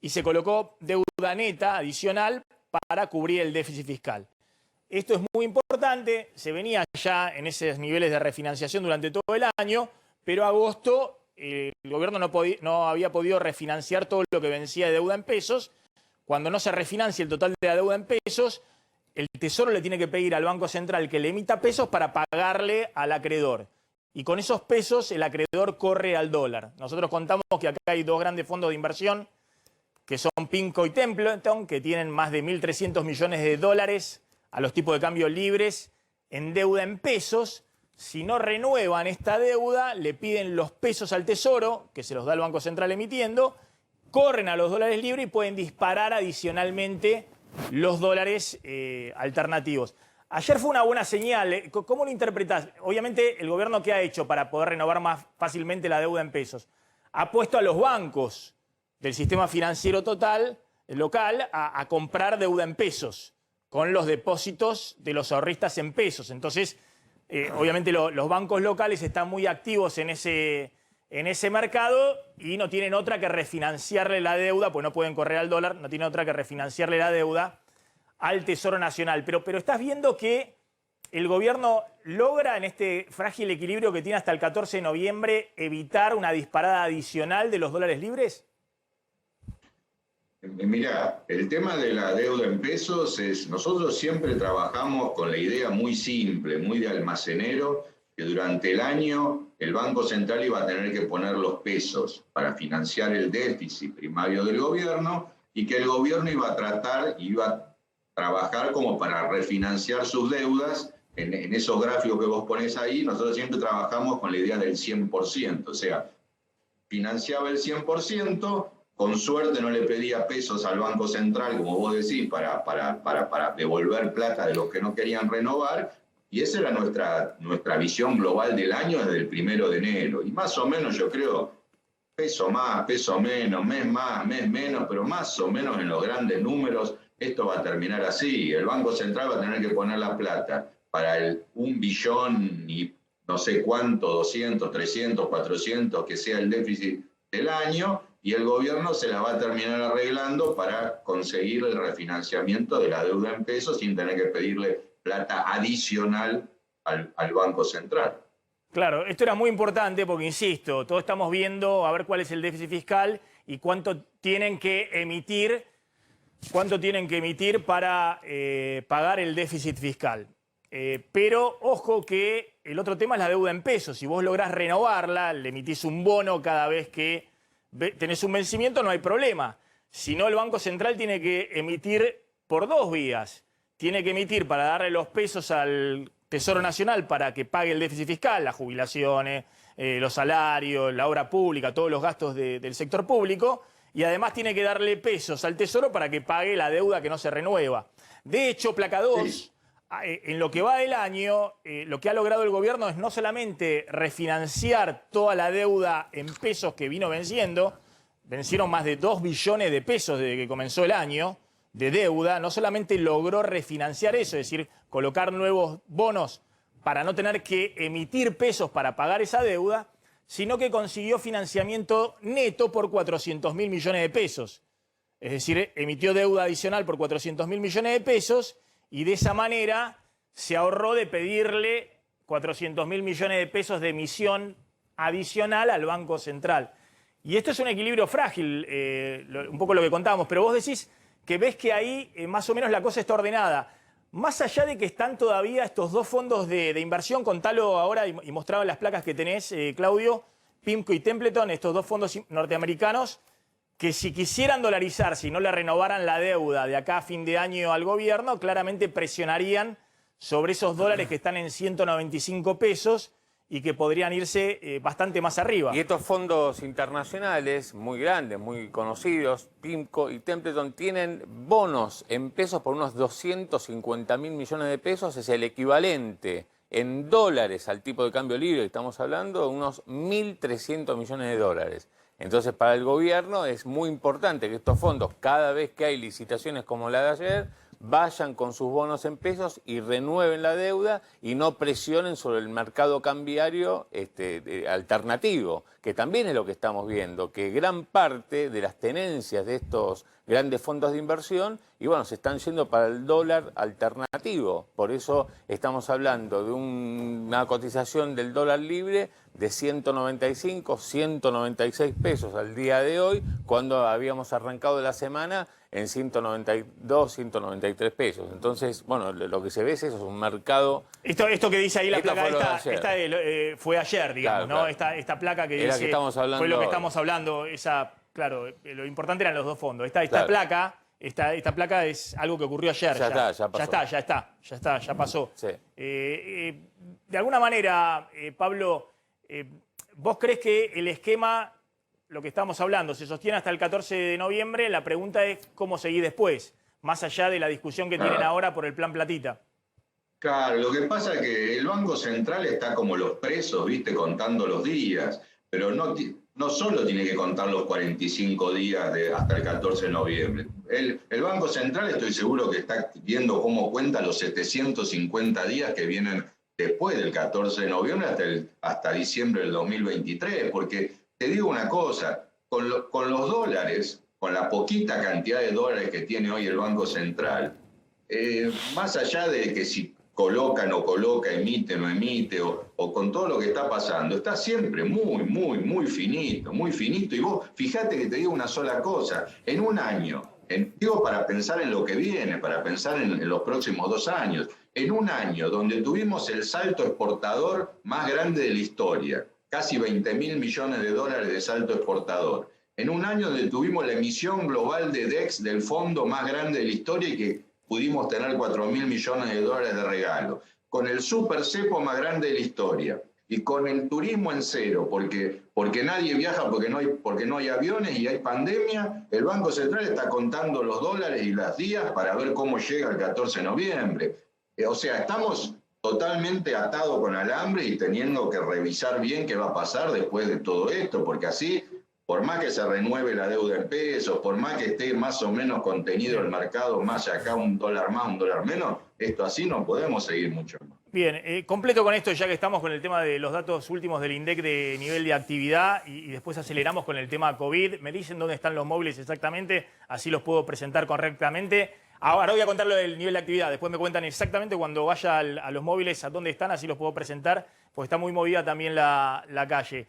y se colocó deuda neta adicional para cubrir el déficit fiscal. Esto es muy importante, se venía ya en esos niveles de refinanciación durante todo el año, pero agosto el gobierno no había podido refinanciar todo lo que vencía de deuda en pesos. Cuando no se refinancia el total de la deuda en pesos, el Tesoro le tiene que pedir al Banco Central que le emita pesos para pagarle al acreedor. Y con esos pesos el acreedor corre al dólar. Nosotros contamos que acá hay 2 grandes fondos de inversión, que son PIMCO y Templeton, que tienen más de 1.300 millones de dólares a los tipos de cambio libres en deuda en pesos. Si no renuevan esta deuda, le piden los pesos al Tesoro, que se los da el Banco Central emitiendo, corren a los dólares libres y pueden disparar adicionalmente los dólares alternativos. Ayer fue una buena señal. ¿Cómo lo interpretás? Obviamente, el gobierno, ¿qué ha hecho para poder renovar más fácilmente la deuda en pesos? Ha puesto a los bancos del sistema financiero total, local, a comprar deuda en pesos, con los depósitos de los ahorristas en pesos. Entonces, obviamente los bancos locales están muy activos en ese mercado y no tienen otra que refinanciarle la deuda, pues no pueden correr al dólar, no tienen otra que refinanciarle la deuda al Tesoro Nacional. Pero estás viendo que el gobierno logra en este frágil equilibrio que tiene hasta el 14 de noviembre evitar una disparada adicional de los dólares libres. Mirá, el tema de la deuda en pesos es, nosotros siempre trabajamos con la idea muy simple, muy de almacenero, que durante el año el Banco Central iba a tener que poner los pesos para financiar el déficit primario del gobierno y que el gobierno iba a trabajar como para refinanciar sus deudas. En esos gráficos que vos ponés ahí, nosotros siempre trabajamos con la idea del 100%, o sea, financiaba el 100%, con suerte no le pedía pesos al Banco Central, como vos decís, para devolver plata de los que no querían renovar, y esa era nuestra visión global del año desde el 1 de enero. Y más o menos yo creo, peso más, peso menos, mes más, mes menos, pero más o menos en los grandes números, esto va a terminar así. El Banco Central va a tener que poner la plata para el 1 billón y no sé cuánto, 200, 300, 400, que sea el déficit del año, y el gobierno se la va a terminar arreglando para conseguir el refinanciamiento de la deuda en pesos sin tener que pedirle plata adicional al Banco Central. Claro, esto era muy importante porque, insisto, todos estamos viendo a ver cuál es el déficit fiscal y cuánto tienen que emitir para pagar el déficit fiscal. Pero ojo que el otro tema es la deuda en pesos. Si vos lográs renovarla, le emitís un bono cada vez que tenés un vencimiento, no hay problema. Si no, el Banco Central tiene que emitir por 2 vías. Tiene que emitir para darle los pesos al Tesoro Nacional para que pague el déficit fiscal, las jubilaciones, los salarios, la obra pública, todos los gastos del sector público. Y además tiene que darle pesos al Tesoro para que pague la deuda que no se renueva. De hecho, Placa 2, sí, en lo que va del año, lo que ha logrado el gobierno es no solamente refinanciar toda la deuda en pesos que vino venciendo, vencieron más de 2 billones de pesos desde que comenzó el año de deuda, no solamente logró refinanciar eso, es decir, colocar nuevos bonos para no tener que emitir pesos para pagar esa deuda, sino que consiguió financiamiento neto por 400.000 millones de pesos. Es decir, emitió deuda adicional por 400.000 millones de pesos y de esa manera se ahorró de pedirle 400.000 millones de pesos de emisión adicional al Banco Central. Y esto es un equilibrio frágil, un poco lo que contábamos, pero vos decís que ves que ahí más o menos la cosa está ordenada. Más allá de que están todavía estos 2 fondos de inversión, contalo ahora y mostraba las placas que tenés, Claudio, PIMCO y Templeton, estos dos fondos norteamericanos, que si quisieran dolarizar, si no le renovaran la deuda de acá a fin de año al gobierno, claramente presionarían sobre esos dólares que están en 195 pesos y que podrían irse bastante más arriba. Y estos fondos internacionales, muy grandes, muy conocidos, PIMCO y Templeton, tienen bonos en pesos por unos 250.000 millones de pesos. Es el equivalente en dólares al tipo de cambio libre que estamos hablando, de unos 1.300 millones de dólares. Entonces, para el gobierno es muy importante que estos fondos, cada vez que hay licitaciones como la de ayer, vayan con sus bonos en pesos y renueven la deuda y no presionen sobre el mercado cambiario alternativo, que también es lo que estamos viendo, que gran parte de las tenencias de estos grandes fondos de inversión se están yendo para el dólar alternativo. Por eso estamos hablando de una cotización del dólar libre de 195, 196 pesos al día de hoy, cuando habíamos arrancado la semana en 192, 193 pesos. Entonces, lo que se ve es eso, es un mercado... Esto que dice ahí la placa, fue ayer, digamos, claro, ¿no? Claro. Esta placa que Era dice... que estamos hablando fue lo que ahora. estamos hablando, claro, lo importante eran los dos fondos. Esta Claro. placa... Esta placa es algo que ocurrió ayer. Ya pasó. Sí. De alguna manera, Pablo, ¿vos crees que el esquema, lo que estamos hablando, se sostiene hasta el 14 de noviembre? La pregunta es cómo seguir después, más allá de la discusión que tienen ahora por el plan Platita. Claro, lo que pasa es que el Banco Central está como los presos, ¿viste? Contando los días, pero no solo tiene que contar los 45 días hasta el 14 de noviembre. El Banco Central estoy seguro que está viendo cómo cuenta los 750 días que vienen después del 14 de noviembre hasta diciembre del 2023, porque te digo una cosa, con los dólares, con la poquita cantidad de dólares que tiene hoy el Banco Central, más allá de que si coloca, no coloca, emite, no emite, o con todo lo que está pasando, está siempre muy finito, muy finito. Y vos, fíjate que te digo una sola cosa, en un año, digo para pensar en lo que viene, para pensar en los próximos 2 años, en un año donde tuvimos el salto exportador más grande de la historia, casi 20.000 millones de dólares de salto exportador, en un año donde tuvimos la emisión global de DEX del fondo más grande de la historia y que pudimos tener 4.000 millones de dólares de regalo, con el super cepo más grande de la historia y con el turismo en cero, porque nadie viaja, porque no hay aviones y hay pandemia, el Banco Central está contando los dólares y las días para ver cómo llega el 14 de noviembre. O sea, estamos totalmente atados con alambre y teniendo que revisar bien qué va a pasar después de todo esto, porque así, por más que se renueve la deuda en pesos, por más que esté más o menos contenido el mercado, más acá un dólar más, un dólar menos, esto así no podemos seguir mucho más. Bien, completo con esto, ya que estamos con el tema de los datos últimos del INDEC de nivel de actividad y después aceleramos con el tema COVID. Me dicen dónde están los móviles exactamente, así los puedo presentar correctamente. Ahora voy a contar lo del nivel de actividad, después me cuentan exactamente cuando vaya a los móviles a dónde están, así los puedo presentar, porque está muy movida también la calle.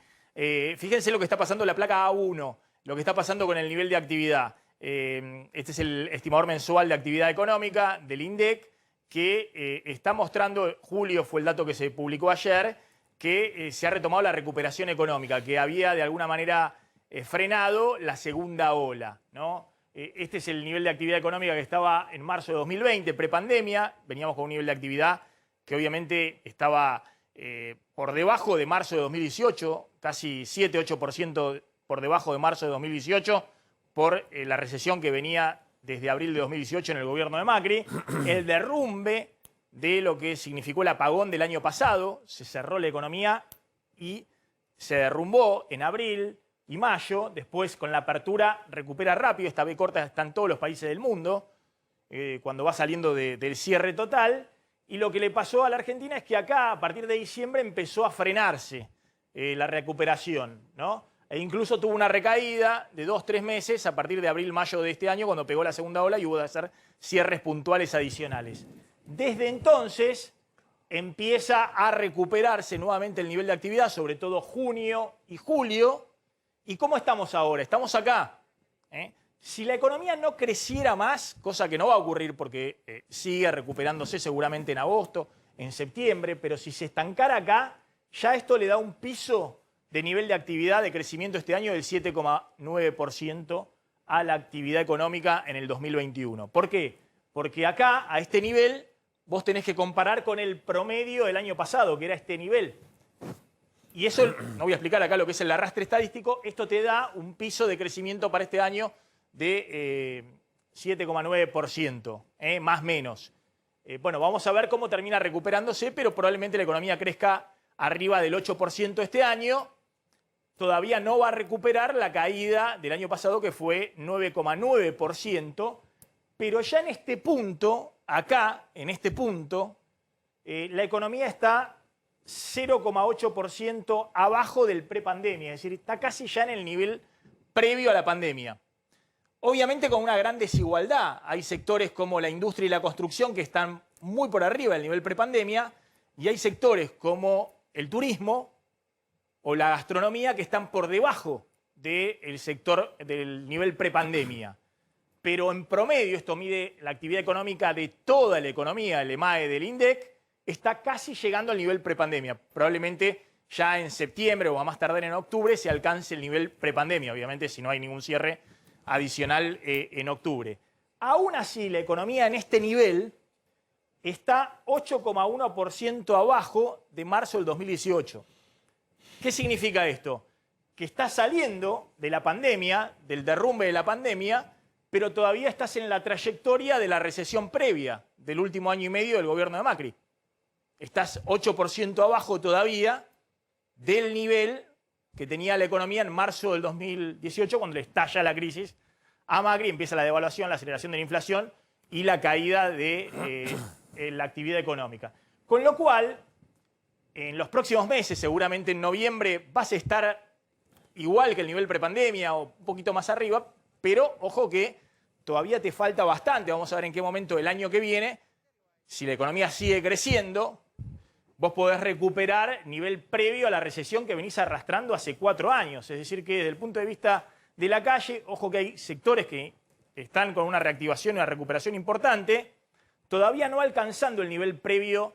Fíjense lo que está pasando en la placa A1, lo que está pasando con el nivel de actividad. Este es el estimador mensual de actividad económica del INDEC, que está mostrando, julio fue el dato que se publicó ayer, que se ha retomado la recuperación económica, que había de alguna manera frenado la segunda ola, ¿no? Este es el nivel de actividad económica que estaba en marzo de 2020, prepandemia. Veníamos con un nivel de actividad que obviamente estaba por debajo de marzo de 2018, casi 7-8% por debajo de marzo de 2018, por la recesión que venía desde abril de 2018 en el gobierno de Macri, el derrumbe de lo que significó el apagón del año pasado, se cerró la economía y se derrumbó en abril y mayo, después con la apertura recupera rápido, esta B corta está en todos los países del mundo, cuando va saliendo del cierre total, y lo que le pasó a la Argentina es que acá, a partir de diciembre, empezó a frenarse la recuperación, ¿no? E incluso tuvo una recaída de 2-3 meses a partir de abril-mayo de este año, cuando pegó la segunda ola y hubo de hacer cierres puntuales adicionales. Desde entonces empieza a recuperarse nuevamente el nivel de actividad, sobre todo junio y julio. ¿Y cómo estamos ahora? Estamos acá. Si la economía no creciera más, cosa que no va a ocurrir porque sigue recuperándose seguramente en agosto, en septiembre, pero si se estancara acá, ya esto le da un piso de nivel de actividad de crecimiento este año del 7,9% a la actividad económica en el 2021. ¿Por qué? Porque acá, a este nivel, vos tenés que comparar con el promedio del año pasado, que era este nivel. Y eso, no voy a explicar acá lo que es el arrastre estadístico, esto te da un piso de crecimiento para este año de 7,9%, más o menos. Bueno, vamos a ver cómo termina recuperándose, pero probablemente la economía crezca arriba del 8% este año. Todavía no va a recuperar la caída del año pasado, que fue 9,9%, pero ya en este punto, acá, en este punto, la economía está 0,8% abajo del prepandemia, es decir, está casi ya en el nivel previo a la pandemia. Obviamente con una gran desigualdad. Hay sectores como la industria y la construcción que están muy por arriba del nivel prepandemia y hay sectores como el turismo o la gastronomía que están por debajo del sector del nivel prepandemia. Pero en promedio, esto mide la actividad económica de toda la economía, el EMAE del INDEC, está casi llegando al nivel prepandemia. Probablemente ya en septiembre o a más tardar en octubre se alcance el nivel prepandemia, obviamente si no hay ningún cierre adicional en octubre. Aún así, la economía en este nivel está 8,1% abajo de marzo del 2018. ¿Qué significa esto? Que estás saliendo de la pandemia, del derrumbe de la pandemia, pero todavía estás en la trayectoria de la recesión previa del último año y medio del gobierno de Macri. Estás 8% abajo todavía del nivel que tenía la economía en marzo del 2018, cuando le estalla la crisis a Macri, empieza la devaluación, la aceleración de la inflación y la caída de la actividad económica. Con lo cual, en los próximos meses, seguramente en noviembre, vas a estar igual que el nivel prepandemia o un poquito más arriba, pero ojo que todavía te falta bastante. Vamos a ver en qué momento del año que viene, si la economía sigue creciendo, vos podés recuperar nivel previo a la recesión que venís arrastrando hace 4 años. Es decir, que desde el punto de vista de la calle, ojo que hay sectores que están con una reactivación y una recuperación importante, todavía no alcanzando el nivel previo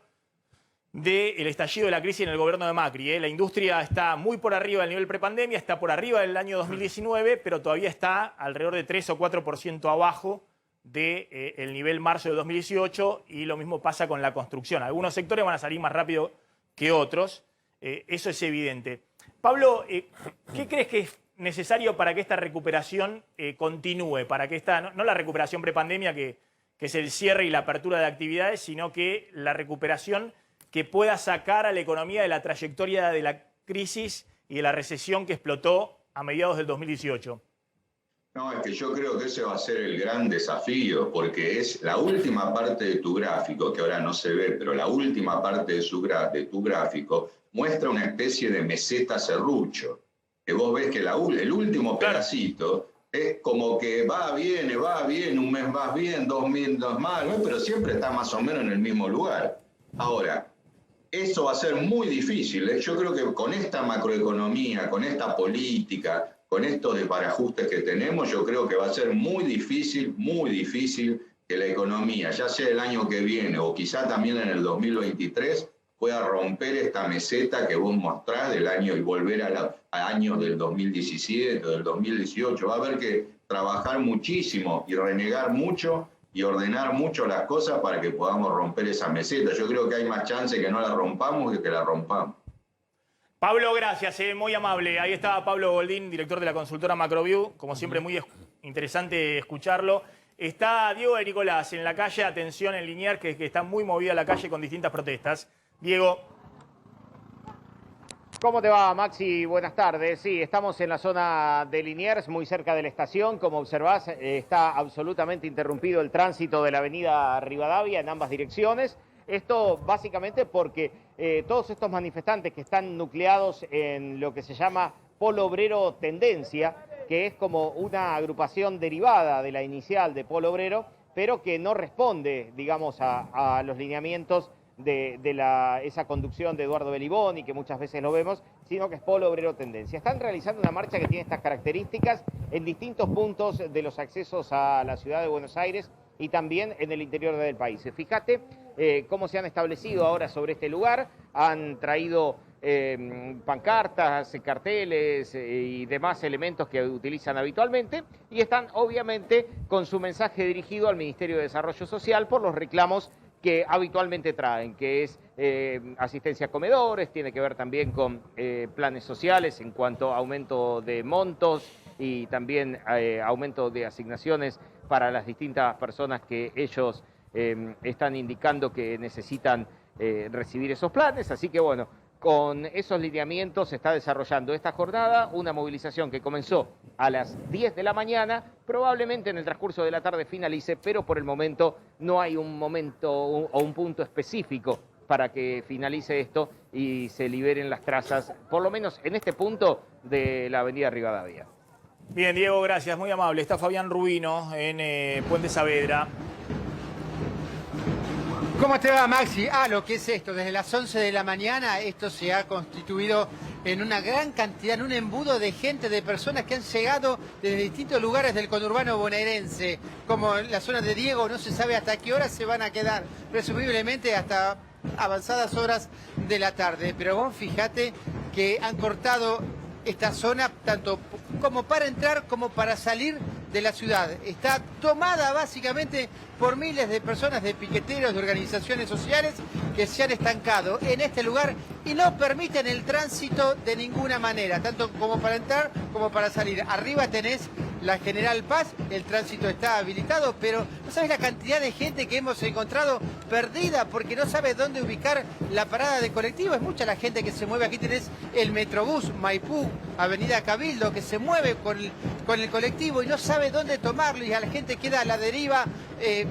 del estallido de la crisis en el gobierno de Macri. La industria está muy por arriba del nivel prepandemia, está por arriba del año 2019, pero todavía está alrededor de 3 o 4% abajo del nivel marzo de 2018 y lo mismo pasa con la construcción. Algunos sectores van a salir más rápido que otros, eso es evidente. Pablo, ¿qué crees que es necesario para que esta recuperación continúe? Para que esta, no la recuperación prepandemia que es el cierre y la apertura de actividades, sino que la recuperación que pueda sacar a la economía de la trayectoria de la crisis y de la recesión que explotó a mediados del 2018. No, es que yo creo que ese va a ser el gran desafío, porque es la última parte de tu gráfico, que ahora no se ve, pero la última parte de tu gráfico muestra una especie de meseta serrucho, que vos ves que el último pedacito es como que va, bien, un mes vas bien, 2 meses mal, pero siempre está más o menos en el mismo lugar. Ahora, eso va a ser muy difícil, ¿eh? Yo creo que con esta macroeconomía, con esta política, con estos desbarajustes que tenemos, yo creo que va a ser muy difícil que la economía, ya sea el año que viene o quizá también en el 2023, pueda romper esta meseta que vos mostrás del año y volver a años del 2017 o del 2018. Va a haber que trabajar muchísimo y renegar mucho y ordenar mucho las cosas para que podamos romper esa meseta. Yo creo que hay más chance que no la rompamos que la rompamos. Pablo, gracias, muy amable. Ahí estaba Pablo Goldín, director de la consultora Macroview. Como siempre, muy interesante escucharlo. Está Diego de Nicolás en la calle, atención en Liniers, que está muy movida la calle con distintas protestas. Diego. ¿Cómo te va, Maxi? Buenas tardes. Sí, estamos en la zona de Liniers, muy cerca de la estación. Como observás, está absolutamente interrumpido el tránsito de la avenida Rivadavia en ambas direcciones. Esto básicamente porque todos estos manifestantes que están nucleados en lo que se llama Polo Obrero Tendencia, que es como una agrupación derivada de la inicial de Polo Obrero, pero que no responde, digamos, a los lineamientos de esa conducción de Eduardo Belibón, y que muchas veces lo vemos, sino que es Polo Obrero Tendencia. Están realizando una marcha que tiene estas características en distintos puntos de los accesos a la ciudad de Buenos Aires y también en el interior del país. Fíjate cómo se han establecido ahora sobre este lugar, han traído pancartas, carteles y demás elementos que utilizan habitualmente, y están obviamente con su mensaje dirigido al Ministerio de Desarrollo Social por los reclamos que habitualmente traen, que es asistencia a comedores, tiene que ver también con planes sociales en cuanto a aumento de montos y también aumento de asignaciones para las distintas personas que ellos están indicando que necesitan recibir esos planes. Así que bueno, con esos lineamientos se está desarrollando esta jornada, una movilización que comenzó a las 10 de la mañana, probablemente en el transcurso de la tarde finalice, pero por el momento no hay un momento o un punto específico para que finalice esto y se liberen las trazas, por lo menos en este punto de la avenida Rivadavia. Bien, Diego, gracias, muy amable. Está Fabián Rubino en Puente Saavedra. ¿Cómo te va, Maxi? Lo que es esto, desde las 11 de la mañana esto se ha constituido en una gran cantidad, en un embudo de gente, de personas que han llegado desde distintos lugares del conurbano bonaerense, como la zona de Diego, no se sabe hasta qué hora se van a quedar, presumiblemente hasta avanzadas horas de la tarde. Pero vos fíjate que han cortado esta zona tanto como para entrar como para salir de la ciudad. Está tomada básicamente por miles de personas, de piqueteros, de organizaciones sociales que se han estancado en este lugar y no permiten el tránsito de ninguna manera, tanto como para entrar como para salir. Arriba tenés la General Paz, el tránsito está habilitado, pero no sabes la cantidad de gente que hemos encontrado perdida porque no sabe dónde ubicar la parada de colectivo. Es mucha la gente que se mueve. Aquí tenés el Metrobús Maipú, Avenida Cabildo, que se mueve con el colectivo y no sabe dónde tomarlo, y a la gente queda a la deriva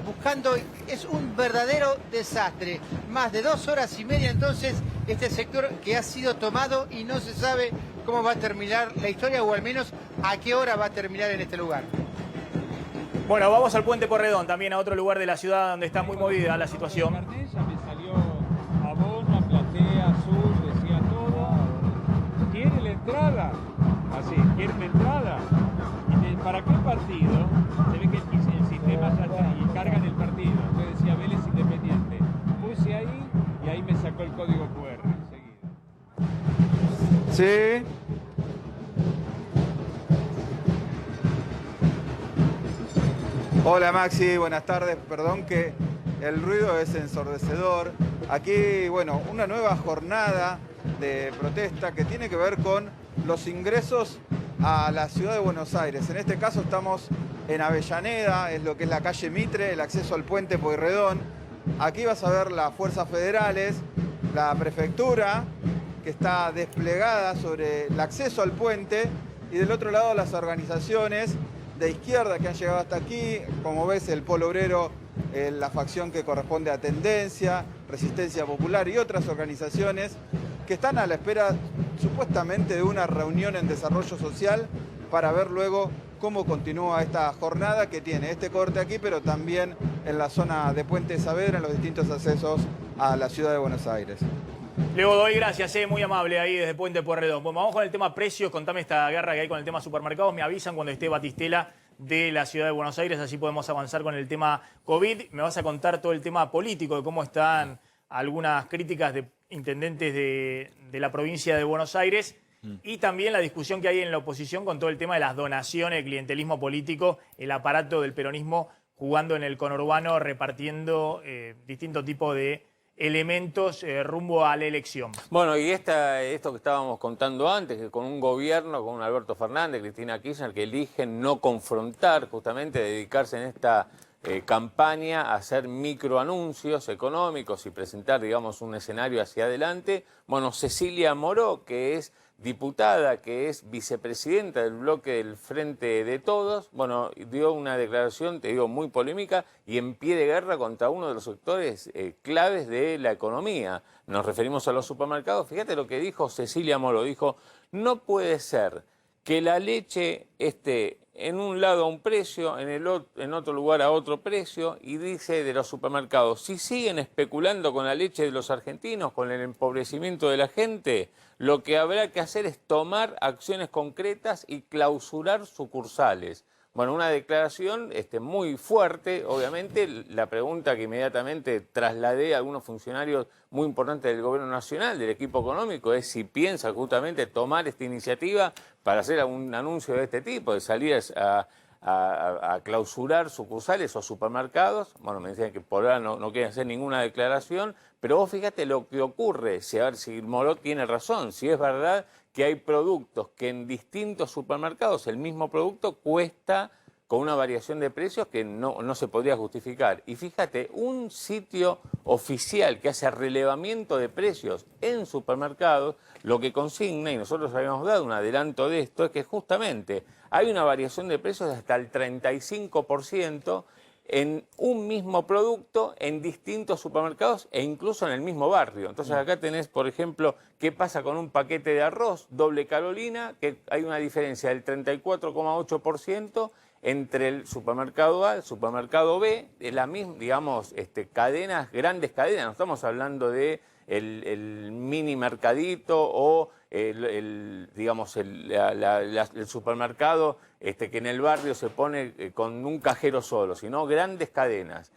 buscando. Es un verdadero desastre. Más de 2 horas y media entonces este sector que ha sido tomado y no se sabe cómo va a terminar la historia, o al menos a qué hora va a terminar en este lugar. Bueno, vamos al Puente Porredón, también a otro lugar de la ciudad donde está muy movida la situación. Me salió abona, platea, azul, decía todo. ¿Quiere la entrada? Así, ¿quiere la entrada? ¿Para qué partido? Se ve que el sistema ya está y cargan el partido. Entonces decía Vélez Independiente. Puse ahí y ahí me sacó el código QR enseguida. Sí. Hola Maxi, buenas tardes. Perdón que el ruido es ensordecedor. Aquí, bueno, una nueva jornada de protesta que tiene que ver con los ingresos a la ciudad de Buenos Aires. En este caso estamos en Avellaneda, es lo que es la calle Mitre, el acceso al Puente Pueyrredón. Aquí vas a ver las fuerzas federales, la prefectura, que está desplegada sobre el acceso al puente, y del otro lado las organizaciones de izquierda que han llegado hasta aquí, como ves el Polo Obrero, la facción que corresponde a Tendencia, Resistencia Popular y otras organizaciones que están a la espera supuestamente de una reunión en desarrollo social para ver luego cómo continúa esta jornada que tiene este corte aquí, pero también en la zona de Puente Saavedra, en los distintos accesos a la ciudad de Buenos Aires. Leo Godoy, gracias, muy amable ahí desde Puente Pueyrredón. Bueno, vamos con el tema precios, contame esta guerra que hay con el tema supermercados, me avisan cuando esté Batistela de la ciudad de Buenos Aires, así podemos avanzar con el tema COVID. Me vas a contar todo el tema político, de cómo están algunas críticas de intendentes de la provincia de Buenos Aires y también la discusión que hay en la oposición con todo el tema de las donaciones, el clientelismo político, el aparato del peronismo jugando en el conurbano, repartiendo distintos tipos de elementos rumbo a la elección. Bueno, y esto que estábamos contando antes, que con un gobierno, con un Alberto Fernández, Cristina Kirchner, que eligen no confrontar, justamente dedicarse en esta campaña a hacer microanuncios económicos y presentar, digamos, un escenario hacia adelante. Bueno, Cecilia Moró, que es diputada, que es vicepresidenta del bloque del Frente de Todos, bueno, dio una declaración, te digo, muy polémica y en pie de guerra contra uno de los sectores claves de la economía. Nos referimos a los supermercados. Fíjate lo que dijo Cecilia Moró. Dijo, no puede ser que la leche esté en un lado a un precio, en otro lugar a otro precio, y dice de los supermercados, si siguen especulando con la leche de los argentinos, con el empobrecimiento de la gente, lo que habrá que hacer es tomar acciones concretas y clausurar sucursales. Bueno, una declaración muy fuerte, obviamente. La pregunta que inmediatamente trasladé a algunos funcionarios muy importantes del Gobierno Nacional, del equipo económico, es si piensa justamente tomar esta iniciativa para hacer un anuncio de este tipo, de salir a clausurar sucursales o supermercados. Bueno, me decían que por ahora no quieren hacer ninguna declaración, pero vos fíjate lo que ocurre, a ver si Moró tiene razón, si es verdad que hay productos que en distintos supermercados el mismo producto cuesta con una variación de precios que no se podría justificar. Y fíjate, un sitio oficial que hace relevamiento de precios en supermercados, lo que consigna, y nosotros habíamos dado un adelanto de esto, es que justamente hay una variación de precios de hasta el 35% en un mismo producto en distintos supermercados e incluso en el mismo barrio. Entonces acá tenés, por ejemplo, qué pasa con un paquete de arroz doble Carolina, que hay una diferencia del 34,8% entre el supermercado A y el supermercado B, de la misma, digamos, cadenas, grandes cadenas. No estamos hablando de el mini mercadito o el supermercado que en el barrio se pone con un cajero solo, sino grandes cadenas.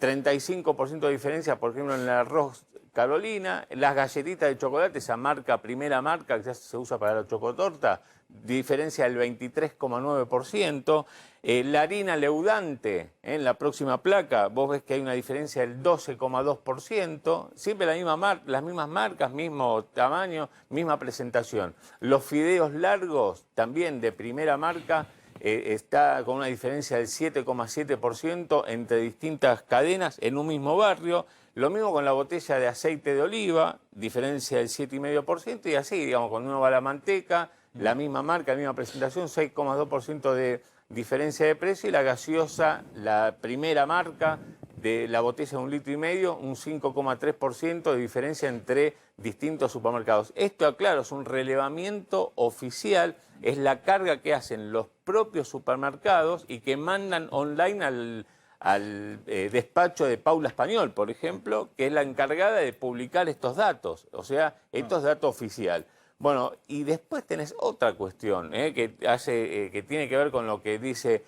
35% de diferencia, por ejemplo, en el arroz Carolina, las galletitas de chocolate, esa marca, primera marca que ya se usa para la chocotorta, diferencia del 23,9%. La harina leudante, en la próxima placa, vos ves que hay una diferencia del 12,2%. Siempre las mismas marcas, mismo tamaño, misma presentación. Los fideos largos, también de primera marca, está con una diferencia del 7,7% entre distintas cadenas en un mismo barrio. Lo mismo con la botella de aceite de oliva, diferencia del 7,5%, y así, digamos, cuando uno va a la manteca, la misma marca, la misma presentación, 6,2% de diferencia de precio, y la gaseosa, la primera marca de la botella de 1,5 litros, un 5,3% de diferencia entre distintos supermercados. Esto, aclaro, es un relevamiento oficial, es la carga que hacen los propios supermercados y que mandan online al despacho de Paula Español, por ejemplo, que es la encargada de publicar estos datos, o sea, estos datos oficial. Bueno, y después tenés otra cuestión que tiene que ver con lo que dice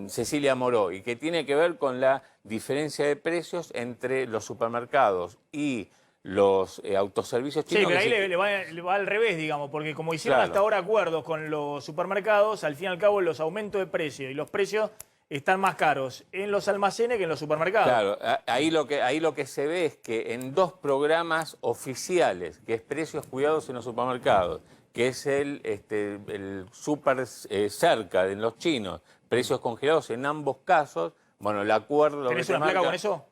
Cecilia Moró, y que tiene que ver con la diferencia de precios entre los supermercados y los autoservicios chinos. Sí, pero ahí le va al revés, digamos, porque como hicieron hasta ahora acuerdos con los supermercados, al fin y al cabo los aumentos de precio y los precios están más caros en los almacenes que en los supermercados. Claro, ahí lo que se ve es que en dos programas oficiales, que es Precios Cuidados en los Supermercados, que es el Super Cerca de los chinos, precios congelados en ambos casos, bueno, el acuerdo... ¿Tenés una placa con eso?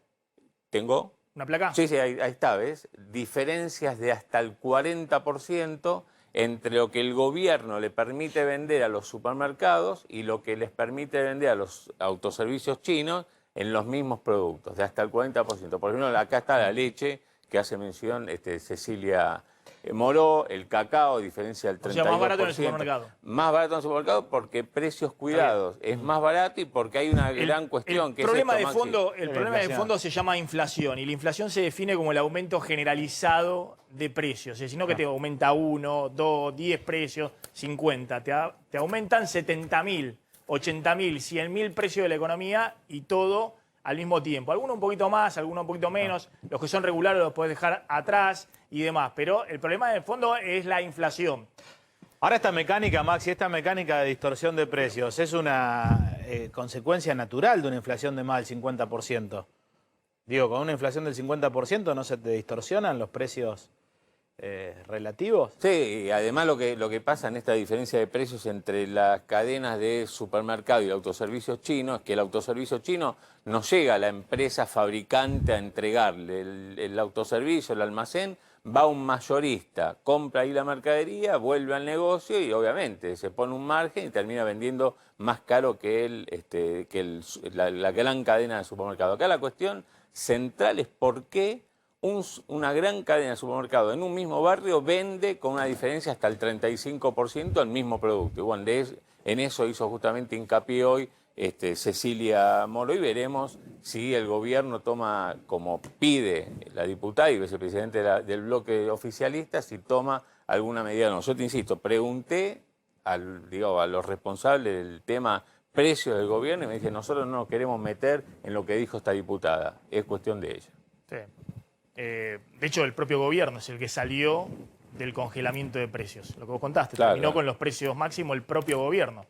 ¿Tengo? ¿Una placa? Sí, ahí está, ¿ves? Diferencias de hasta el 40% entre lo que el gobierno le permite vender a los supermercados y lo que les permite vender a los autoservicios chinos en los mismos productos, de hasta el 40%. Por ejemplo, acá está la leche, que hace mención Cecilia Moró, el cacao, diferencia del 32%. O sea, más barato en el supermercado. Más barato en el supermercado porque precios cuidados es más barato y porque hay una gran cuestión que el problema es esto, el problema de fondo se llama inflación, y la inflación se define como el aumento generalizado de precios. Es decir, no que te aumenta 1, 2, 10 precios, 50. Te aumentan 70.000, 80.000, 100.000 precios de la economía y todo al mismo tiempo. Algunos un poquito más, algunos un poquito menos. Los que son regulares los puedes dejar atrás y demás. Pero el problema de fondo es la inflación. Ahora esta mecánica, Maxi, esta mecánica de distorsión de precios, ¿es una consecuencia natural de una inflación de más del 50%? Digo, con una inflación del 50% ¿no se te distorsionan los precios relativos? Sí, y además lo que pasa en esta diferencia de precios entre las cadenas de supermercado y autoservicios chinos es que el autoservicio chino no llega a la empresa fabricante a entregarle el autoservicio, el almacén, va un mayorista, compra ahí la mercadería, vuelve al negocio y obviamente se pone un margen y termina vendiendo más caro que la gran cadena de supermercado. Acá la cuestión central es por qué una gran cadena de supermercado en un mismo barrio vende con una diferencia hasta el 35% el mismo producto. Y bueno, en eso hizo justamente hincapié hoy Cecilia Moró, y veremos si el gobierno toma, como pide la diputada y vicepresidente del bloque oficialista, si toma alguna medida o no. Yo te insisto, pregunté a los responsables del tema precios del gobierno y me dije, nosotros no nos queremos meter en lo que dijo esta diputada, es cuestión de ella. Sí. De hecho, el propio gobierno es el que salió del congelamiento de precios. Lo que vos contaste, Claro, terminó claro. con los precios máximos el propio gobierno.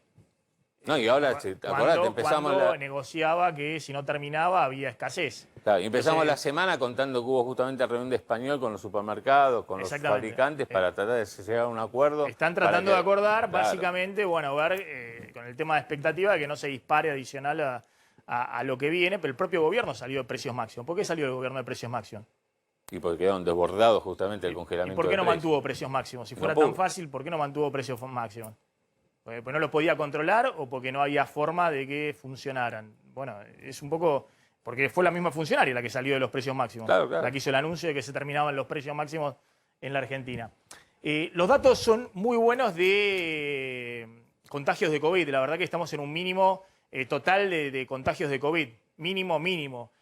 No, y ahora, acordate, empezamos Cuando negociaba que si no terminaba había escasez. claro, y empezamos Entonces, la semana contando que hubo justamente reunión de español con los supermercados, con los Exactamente. fabricantes, para tratar de llegar a un acuerdo. Están para tratando que- de acordar, claro. básicamente, bueno, ver con el tema de expectativa de que no se dispare adicional a lo que viene, pero el propio gobierno salió de precios máximos. ¿Por qué salió el gobierno de precios máximos? Y porque quedaron desbordados justamente el ¿Y congelamiento por qué de no precios. mantuvo precios máximos? Si No fuera pudo. tan fácil, ¿por qué no mantuvo precios máximos? Pues no los podía controlar o porque no había forma de que funcionaran. Bueno, es un poco... Porque fue la misma funcionaria la que salió de los precios máximos. Claro, claro. La que hizo el anuncio de que se terminaban los precios máximos en la Argentina. Los datos son muy buenos de contagios de COVID. La verdad que estamos en un mínimo total de contagios de COVID. Mínimo.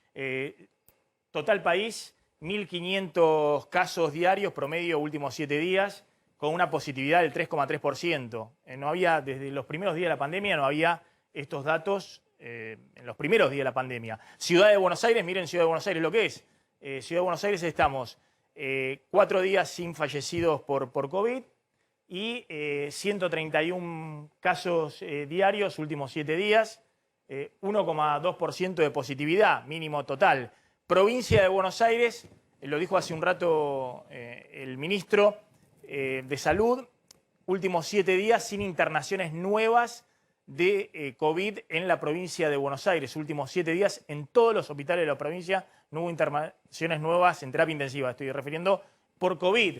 Total país, 1.500 casos diarios, promedio últimos 7 días, con una positividad del 3,3%. No había, desde los primeros días de la pandemia, no había estos datos en los primeros días de la pandemia. Ciudad de Buenos Aires, miren Ciudad de Buenos Aires lo que es. Ciudad de Buenos Aires estamos 4 días sin fallecidos por COVID y 131 casos diarios, últimos 7 días, 1,2% de positividad, mínimo total. Provincia de Buenos Aires, lo dijo hace un rato el ministro de Salud, últimos 7 días sin internaciones nuevas de COVID en la provincia de Buenos Aires. Últimos 7 días en todos los hospitales de la provincia no hubo internaciones nuevas en terapia intensiva. Estoy refiriendo por COVID.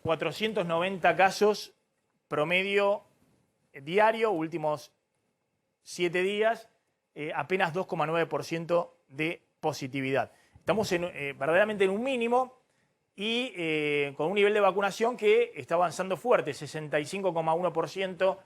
490 casos promedio diario, últimos 7 días, apenas 2,9% de positividad. Estamos verdaderamente en un mínimo y con un nivel de vacunación que está avanzando fuerte, 65,1%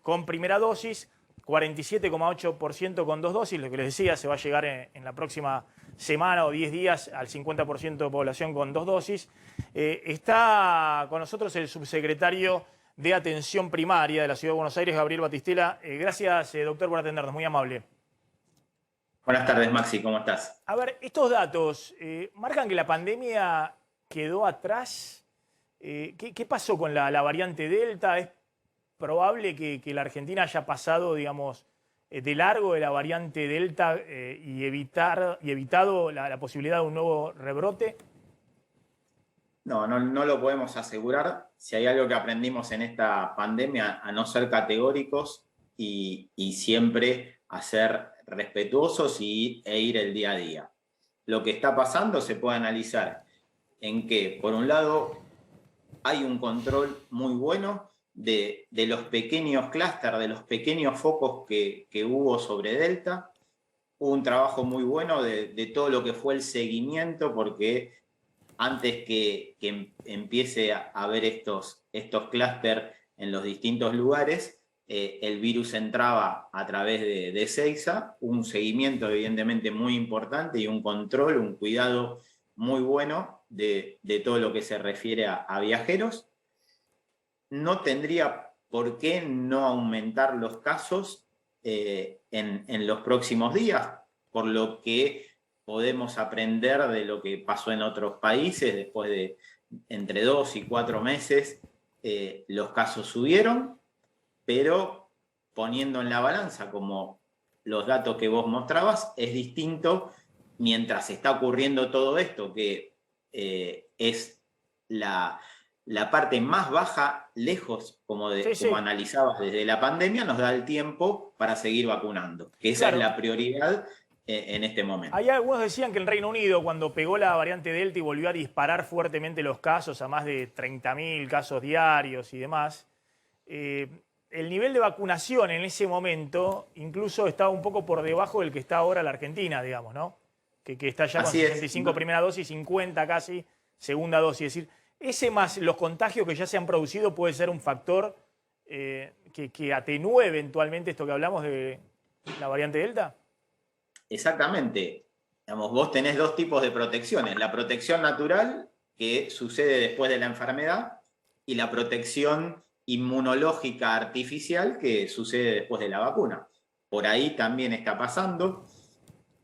con primera dosis, 47,8% con 2 dosis, lo que les decía, se va a llegar en la próxima semana o 10 días al 50% de población con 2 dosis. Está con nosotros el subsecretario de Atención Primaria de la Ciudad de Buenos Aires, Gabriel Batistela. Gracias, doctor, por atendernos, muy amable. Buenas tardes, Maxi, ¿cómo estás? A ver, estos datos marcan que la pandemia quedó atrás. ¿Qué pasó con la variante Delta? ¿Es probable que la Argentina haya pasado, digamos, de largo de la variante Delta y evitado la posibilidad de un nuevo rebrote? No lo podemos asegurar. Si hay algo que aprendimos en esta pandemia, a no ser categóricos y siempre a ser respetuosos e ir el día a día. Lo que está pasando se puede analizar en que, por un lado, hay un control muy bueno de los pequeños clústeres, de los pequeños focos que hubo sobre Delta. Hubo un trabajo muy bueno de todo lo que fue el seguimiento, porque antes que empiece a haber estos clústeres en los distintos lugares, el virus entraba a través de Ezeiza, un seguimiento evidentemente muy importante y un control, un cuidado muy bueno de todo lo que se refiere a viajeros. No tendría por qué no aumentar los casos en los próximos días, por lo que podemos aprender de lo que pasó en otros países. Después de entre 2 y 4 meses los casos subieron, pero poniendo en la balanza, como los datos que vos mostrabas, es distinto mientras está ocurriendo todo esto, que es la parte más baja, lejos, como analizabas desde la pandemia, nos da el tiempo para seguir vacunando, que esa es la prioridad en este momento. Hay algunos decían que el Reino Unido, cuando pegó la variante Delta y volvió a disparar fuertemente los casos, a más de 30.000 casos diarios y demás, el nivel de vacunación en ese momento incluso estaba un poco por debajo del que está ahora la Argentina, digamos, ¿no? Que está ya con 65 primera dosis, 50 casi segunda dosis. Es decir, ese más los contagios que ya se han producido puede ser un factor que atenúe eventualmente esto que hablamos de la variante Delta. Exactamente. Digamos, vos tenés 2 tipos de protecciones. La protección natural, que sucede después de la enfermedad, y la protección inmunológica artificial que sucede después de la vacuna. Por ahí también está pasando.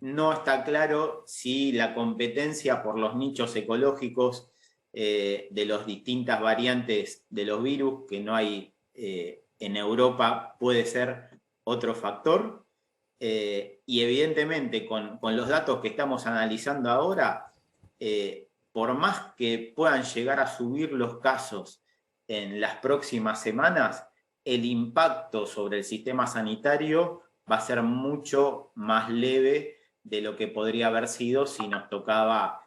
No está claro si la competencia por los nichos ecológicos de las distintas variantes de los virus que no hay en Europa puede ser otro factor. Y evidentemente con los datos que estamos analizando ahora, por más que puedan llegar a subir los casos en las próximas semanas, el impacto sobre el sistema sanitario va a ser mucho más leve de lo que podría haber sido si nos tocaba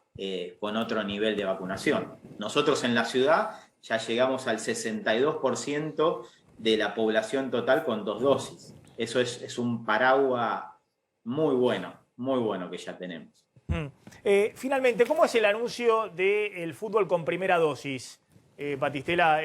con otro nivel de vacunación. Nosotros en la ciudad ya llegamos al 62% de la población total con 2 dosis. Eso es un paraguas muy bueno que ya tenemos. Finalmente, ¿cómo es el anuncio del fútbol con primera dosis? Batistela,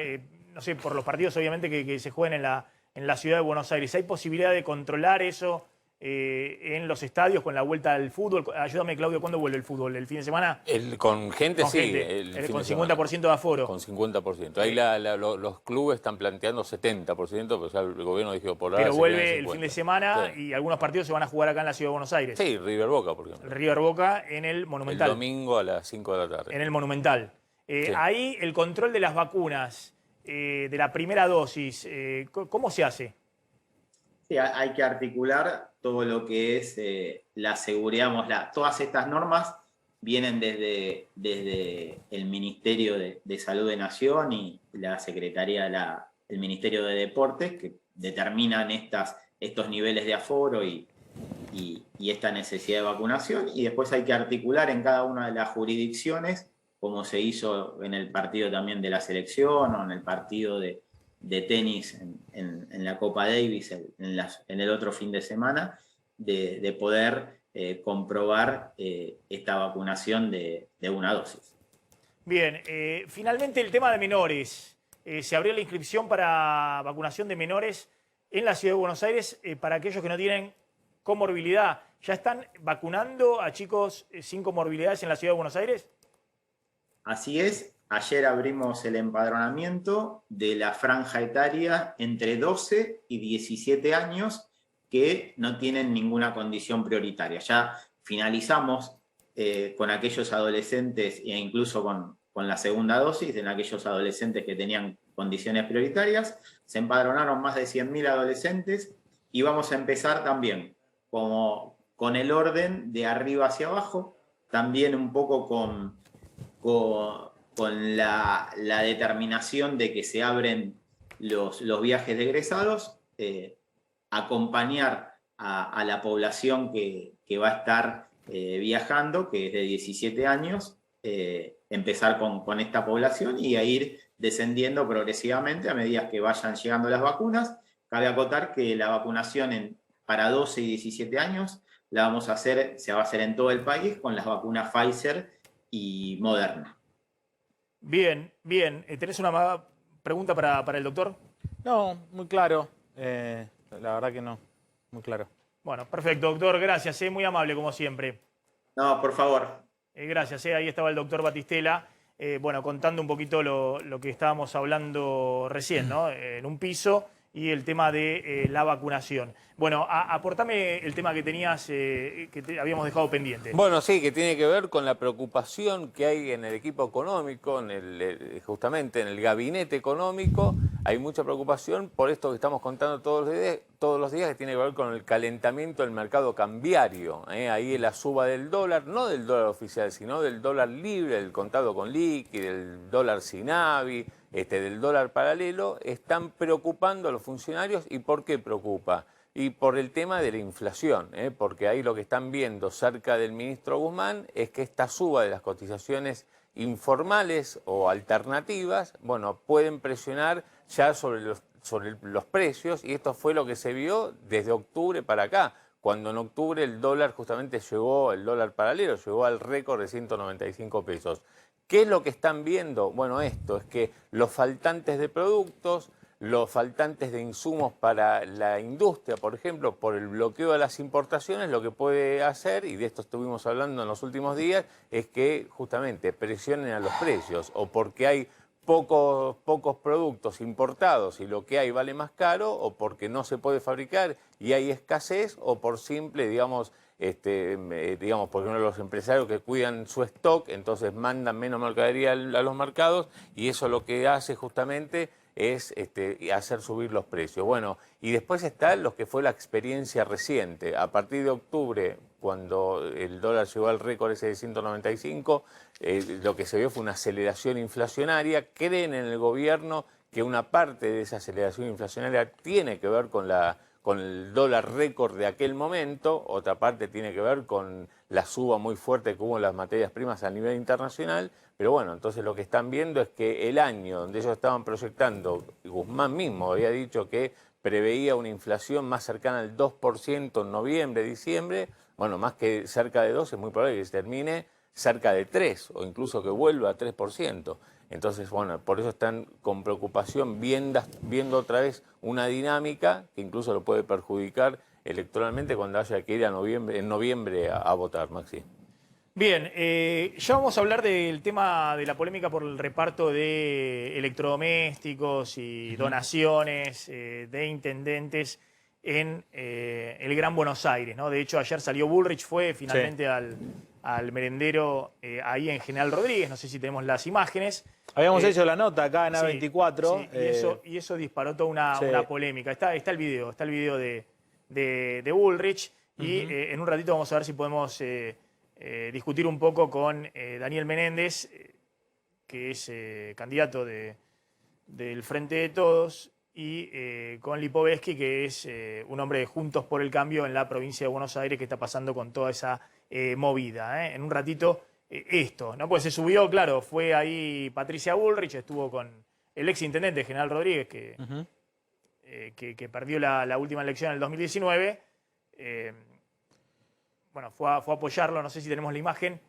no sé, por los partidos obviamente que se juegan en la ciudad de Buenos Aires, ¿hay posibilidad de controlar eso en los estadios con la vuelta al fútbol? Ayúdame, Claudio, ¿cuándo vuelve el fútbol? ¿El fin de semana? Con gente, con sí. Gente, con 50% de aforo. Con 50%. Ahí los clubes están planteando 70%, pero ya el gobierno dijo por ahora. Pero vuelve el fin de semana, sí, y algunos partidos se van a jugar acá en la ciudad de Buenos Aires. Sí, River Boca, por ejemplo. River Boca en el Monumental. El domingo a las 5 de la tarde. En el Monumental. Sí. Ahí el control de las vacunas, de la primera dosis, ¿cómo se hace? Sí, hay que articular todo lo que es la seguridad. Todas estas normas vienen desde el Ministerio de Salud de Nación y la Secretaría, el Ministerio de Deportes, que determinan estos niveles de aforo y esta necesidad de vacunación. Y después hay que articular en cada una de las jurisdicciones, como se hizo en el partido también de la selección o en el partido de tenis en la Copa Davis en el otro fin de semana, de poder comprobar esta vacunación de una dosis. Bien, finalmente el tema de menores. Se abrió la inscripción para vacunación de menores en la Ciudad de Buenos Aires para aquellos que no tienen comorbilidad. ¿Ya están vacunando a chicos sin comorbilidades en la Ciudad de Buenos Aires? Así es. Ayer abrimos el empadronamiento de la franja etaria entre 12 y 17 años que no tienen ninguna condición prioritaria. Ya finalizamos con aquellos adolescentes e incluso con la segunda dosis, en aquellos adolescentes que tenían condiciones prioritarias. Se empadronaron más de 100.000 adolescentes y vamos a empezar también como con el orden de arriba hacia abajo, también un poco con la determinación de que se abren los viajes de egresados, acompañar a la población que va a estar viajando, que es de 17 años, empezar con esta población y a ir descendiendo progresivamente a medida que vayan llegando las vacunas. Cabe acotar que la vacunación para 12 y 17 años se va a hacer en todo el país con las vacunas Pfizer y Moderna. Bien, bien. ¿Tenés una pregunta para el doctor? No, muy claro. La verdad que no, muy claro. Bueno, perfecto, doctor. Gracias, muy amable como siempre. No, por favor. Gracias, ahí estaba el doctor Batistela, bueno, contando un poquito lo que estábamos hablando recién, ¿no? En un piso y el tema de la vacunación. Bueno, aportame el tema que tenías, habíamos dejado pendiente. Bueno, sí, que tiene que ver con la preocupación que hay en el equipo económico, justamente en el gabinete económico. Hay mucha preocupación por esto que estamos contando todos los días, que tiene que ver con el calentamiento del mercado cambiario. Ahí la suba del dólar, no del dólar oficial, sino del dólar libre, del contado con liqui, del dólar SINAVI, del dólar paralelo, están preocupando a los funcionarios. ¿Y por qué preocupa? Y por el tema de la inflación, porque ahí lo que están viendo cerca del ministro Guzmán es que esta suba de las cotizaciones informales o alternativas, bueno, pueden presionar ya sobre los precios, y esto fue lo que se vio desde octubre para acá, cuando en octubre el dólar justamente el dólar paralelo llegó al récord de 195 pesos. ¿Qué es lo que están viendo? Bueno, esto es que los faltantes de productos, los faltantes de insumos para la industria, por ejemplo, por el bloqueo de las importaciones, lo que puede hacer, y de esto estuvimos hablando en los últimos días, es que justamente presionen a los precios, o porque hay pocos productos importados y lo que hay vale más caro, o porque no se puede fabricar y hay escasez, o por simple, digamos, por ejemplo, los empresarios que cuidan su stock, entonces mandan menos mercadería a los mercados, y eso lo que hace justamente es hacer subir los precios. Bueno, y después está lo que fue la experiencia reciente. A partir de octubre, cuando el dólar llegó al récord ese de 195, lo que se vio fue una aceleración inflacionaria. Creen en el gobierno que una parte de esa aceleración inflacionaria tiene que ver con el dólar récord de aquel momento, otra parte tiene que ver con la suba muy fuerte que hubo en las materias primas a nivel internacional, pero bueno, entonces lo que están viendo es que el año donde ellos estaban proyectando, Guzmán mismo había dicho que preveía una inflación más cercana al 2% en noviembre, diciembre, bueno, más que cerca de 2 es muy probable que se termine cerca de 3 o incluso que vuelva a 3%. Entonces, bueno, por eso están con preocupación viendo otra vez una dinámica que incluso lo puede perjudicar electoralmente cuando haya que ir en noviembre a votar, Maxi. Bien, ya vamos a hablar del tema de la polémica por el reparto de electrodomésticos y donaciones de intendentes en el Gran Buenos Aires, ¿no? De hecho, ayer salió Bullrich, fue finalmente al merendero ahí en General Rodríguez, no sé si tenemos las imágenes. Habíamos hecho la nota acá en A24. Sí, y eso disparó toda una polémica. Está el video de Bullrich, y en un ratito vamos a ver si podemos discutir un poco con Daniel Menéndez, que es candidato del Frente de Todos, y con Lipovetsky, que es un hombre de Juntos por el Cambio en la provincia de Buenos Aires, que está pasando con toda esa movida. En un ratito esto, ¿no? Pues se subió, claro, fue ahí Patricia Bullrich, estuvo con el ex intendente General Rodríguez, que perdió la última elección en el 2019. Bueno, fue a apoyarlo, no sé si tenemos la imagen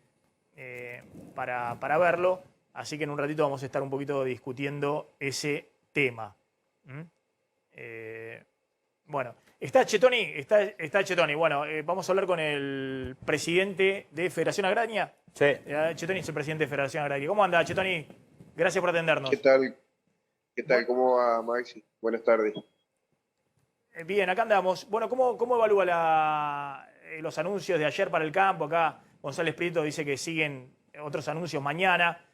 para verlo, así que en un ratito vamos a estar un poquito discutiendo ese tema. Bueno, está Chetoni. Bueno, vamos a hablar con el presidente de Federación Agraria. Sí. Chetoni es el presidente de Federación Agraria. ¿Cómo anda, Chetoni? Gracias por atendernos. ¿Qué tal? ¿Cómo va, Maxi? Buenas tardes. Bien, acá andamos. Bueno, ¿cómo evalúa los anuncios de ayer para el campo? Acá González Prieto dice que siguen otros anuncios mañana.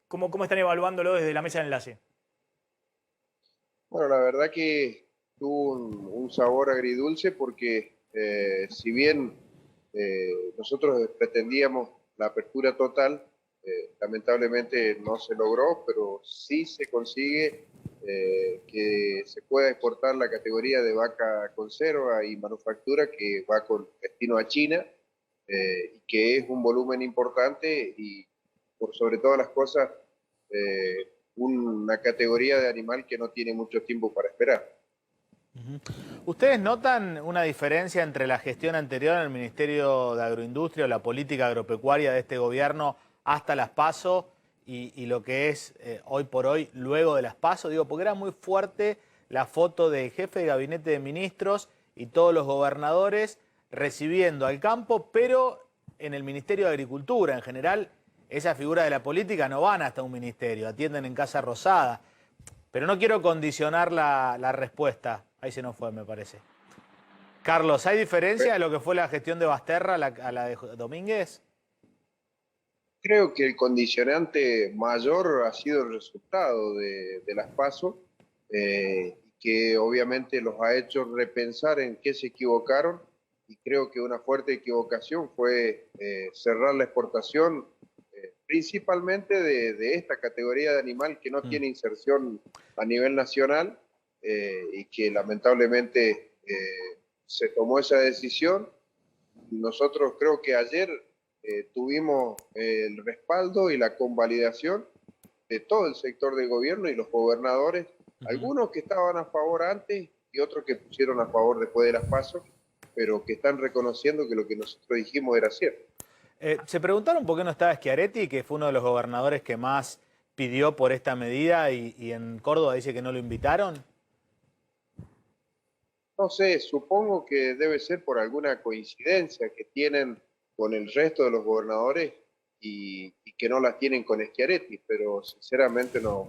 ¿Cómo están evaluándolo desde la mesa de enlace? Bueno, la verdad que tuvo un sabor agridulce porque si bien nosotros pretendíamos la apertura total, lamentablemente no se logró, pero sí se consigue que se pueda exportar la categoría de vaca conserva y manufactura que va con destino a China, y que es un volumen importante y por sobre todas las cosas una categoría de animal que no tiene mucho tiempo para esperar. ¿Ustedes notan una diferencia entre la gestión anterior en el Ministerio de Agroindustria o la política agropecuaria de este gobierno hasta las PASO y lo que es hoy por hoy luego de las PASO? Digo, porque era muy fuerte la foto del jefe de gabinete de ministros y todos los gobernadores recibiendo al campo, pero en el Ministerio de Agricultura en general esa figura de la política no van hasta un ministerio, atienden en Casa Rosada. Pero no quiero condicionar la respuesta. Ahí se nos fue, me parece. Carlos, ¿hay diferencia de lo que fue la gestión de Basterra a la de Domínguez? Creo que el condicionante mayor ha sido el resultado de las PASO, que obviamente los ha hecho repensar en qué se equivocaron, y creo que una fuerte equivocación fue cerrar la exportación principalmente de esta categoría de animal que no tiene inserción a nivel nacional, y que lamentablemente se tomó esa decisión. Nosotros creo que ayer tuvimos el respaldo y la convalidación de todo el sector del gobierno y los gobernadores, algunos que estaban a favor antes y otros que pusieron a favor después de las PASO, pero que están reconociendo que lo que nosotros dijimos era cierto. Se preguntaron por qué no estaba Schiaretti, que fue uno de los gobernadores que más pidió por esta medida, y en Córdoba dice que no lo invitaron. No sé, supongo que debe ser por alguna coincidencia que tienen con el resto de los gobernadores y que no las tienen con Schiaretti, pero sinceramente no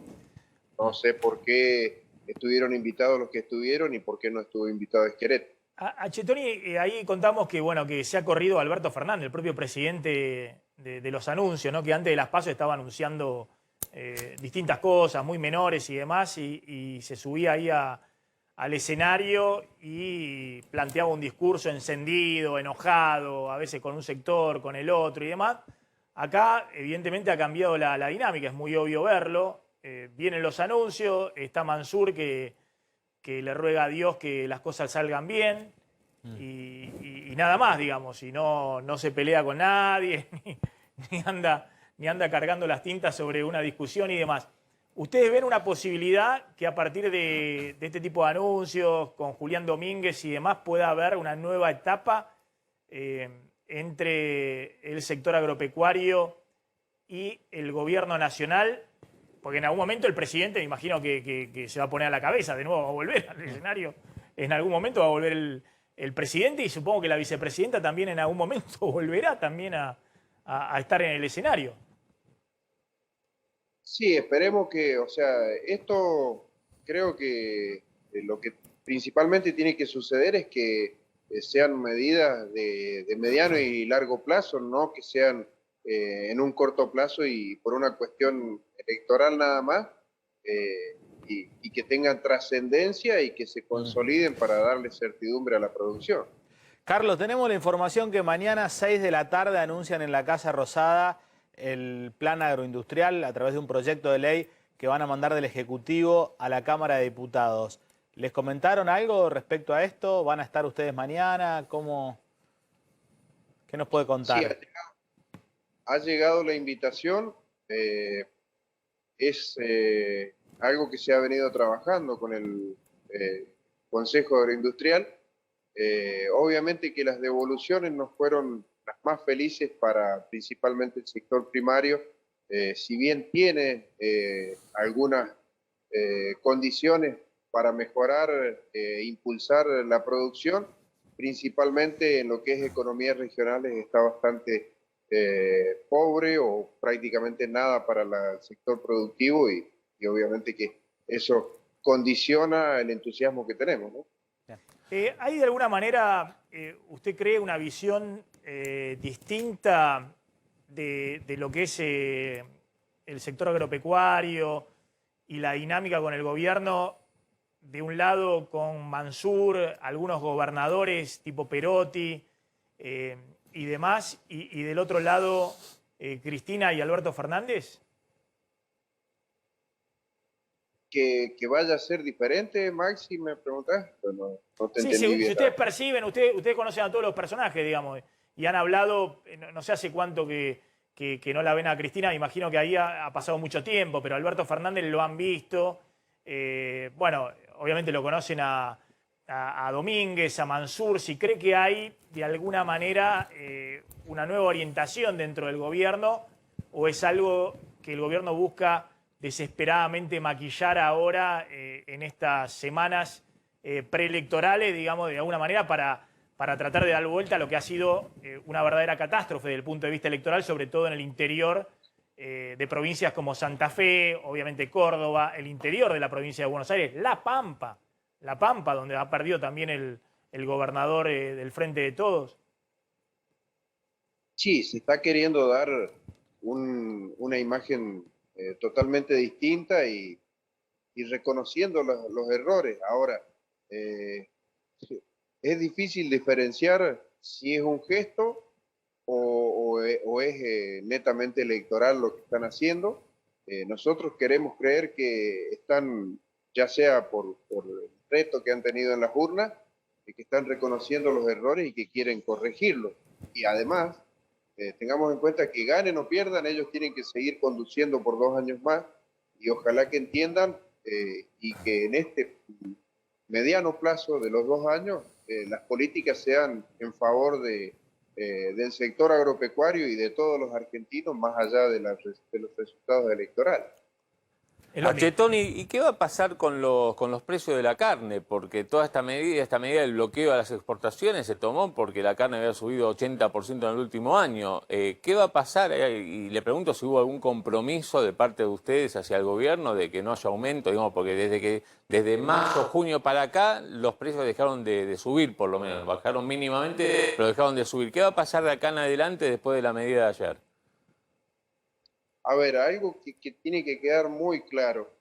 sé por qué estuvieron invitados los que estuvieron y por qué no estuvo invitado Schiaretti. A Chetoni, ahí contamos que, bueno, que se ha corrido Alberto Fernández, el propio presidente de los anuncios, ¿no? Que antes de las PASO estaba anunciando distintas cosas, muy menores y demás, y se subía ahí al escenario y planteaba un discurso encendido, enojado, a veces con un sector, con el otro y demás. Acá, evidentemente, ha cambiado la dinámica, es muy obvio verlo. Vienen los anuncios, está Mansur que le ruega a Dios que las cosas salgan bien y nada más, digamos, y no se pelea con nadie, ni anda cargando las tintas sobre una discusión y demás. ¿Ustedes ven una posibilidad que a partir de este tipo de anuncios, con Julián Domínguez y demás, pueda haber una nueva etapa entre el sector agropecuario y el gobierno nacional? Porque en algún momento el presidente, me imagino que se va a poner a la cabeza, de nuevo va a volver al escenario. En algún momento va a volver el presidente y supongo que la vicepresidenta también en algún momento volverá también a estar en el escenario. Sí, esperemos que, o sea, esto creo que lo que principalmente tiene que suceder es que sean medidas de mediano y largo plazo, no que sean en un corto plazo y por una cuestión electoral nada más, y que tengan trascendencia y que se consoliden para darle certidumbre a la producción. Carlos, tenemos la información que mañana 6 de la tarde anuncian en la Casa Rosada el plan agroindustrial a través de un proyecto de ley que van a mandar del Ejecutivo a la Cámara de Diputados. ¿Les comentaron algo respecto a esto? ¿Van a estar ustedes mañana? ¿Qué nos puede contar? Sí, ha llegado la invitación. Es algo que se ha venido trabajando con el Consejo Agroindustrial. Obviamente que las devoluciones no fueron las más felices para principalmente el sector primario, si bien tiene algunas condiciones para mejorar e impulsar la producción, principalmente en lo que es economías regionales está bastante pobre o prácticamente nada para el sector productivo y obviamente que eso condiciona el entusiasmo que tenemos, ¿no? ¿Hay de alguna manera, usted cree, una visión distinta de lo que es el sector agropecuario y la dinámica con el gobierno? De un lado con Mansur, algunos gobernadores tipo Perotti y demás, y del otro lado Cristina y Alberto Fernández. Que vaya a ser diferente, Maxi, me preguntás. No te entendí bien. Si ustedes perciben, ustedes conocen a todos los personajes, digamos, y han hablado, no sé hace cuánto que no la ven a Cristina, me imagino que ahí ha pasado mucho tiempo, pero Alberto Fernández lo han visto. Bueno, obviamente lo conocen a Domínguez, a Mansur. Si cree que hay, de alguna manera, una nueva orientación dentro del gobierno, o es algo que el gobierno busca desesperadamente maquillar ahora en estas semanas preelectorales, digamos, de alguna manera para tratar de dar vuelta a lo que ha sido una verdadera catástrofe desde el punto de vista electoral, sobre todo en el interior de provincias como Santa Fe, obviamente Córdoba, el interior de la provincia de Buenos Aires, La Pampa, donde ha perdido también el gobernador del Frente de Todos? Sí, se está queriendo dar una imagen totalmente distinta y reconociendo los errores. Ahora, es difícil diferenciar si es un gesto o es netamente electoral lo que están haciendo. Nosotros queremos creer que están, ya sea por el reto que han tenido en las urnas, que están reconociendo los errores y que quieren corregirlos. Y además, tengamos en cuenta que ganen o pierdan, ellos tienen que seguir conduciendo por 2 años más y ojalá que entiendan y que en este mediano plazo de los 2 años las políticas sean en favor del sector agropecuario y de todos los argentinos más allá de los resultados electorales. Chetoni, ¿y qué va a pasar con los precios de la carne? Porque toda esta medida del bloqueo a las exportaciones se tomó porque la carne había subido 80% en el último año. ¿Qué va a pasar? Y le pregunto si hubo algún compromiso de parte de ustedes hacia el gobierno de que no haya aumento, digamos, porque desde marzo, junio para acá, los precios dejaron de subir, por lo menos. Bajaron mínimamente, pero dejaron de subir. ¿Qué va a pasar de acá en adelante después de la medida de ayer? A ver, algo que tiene que quedar muy claro.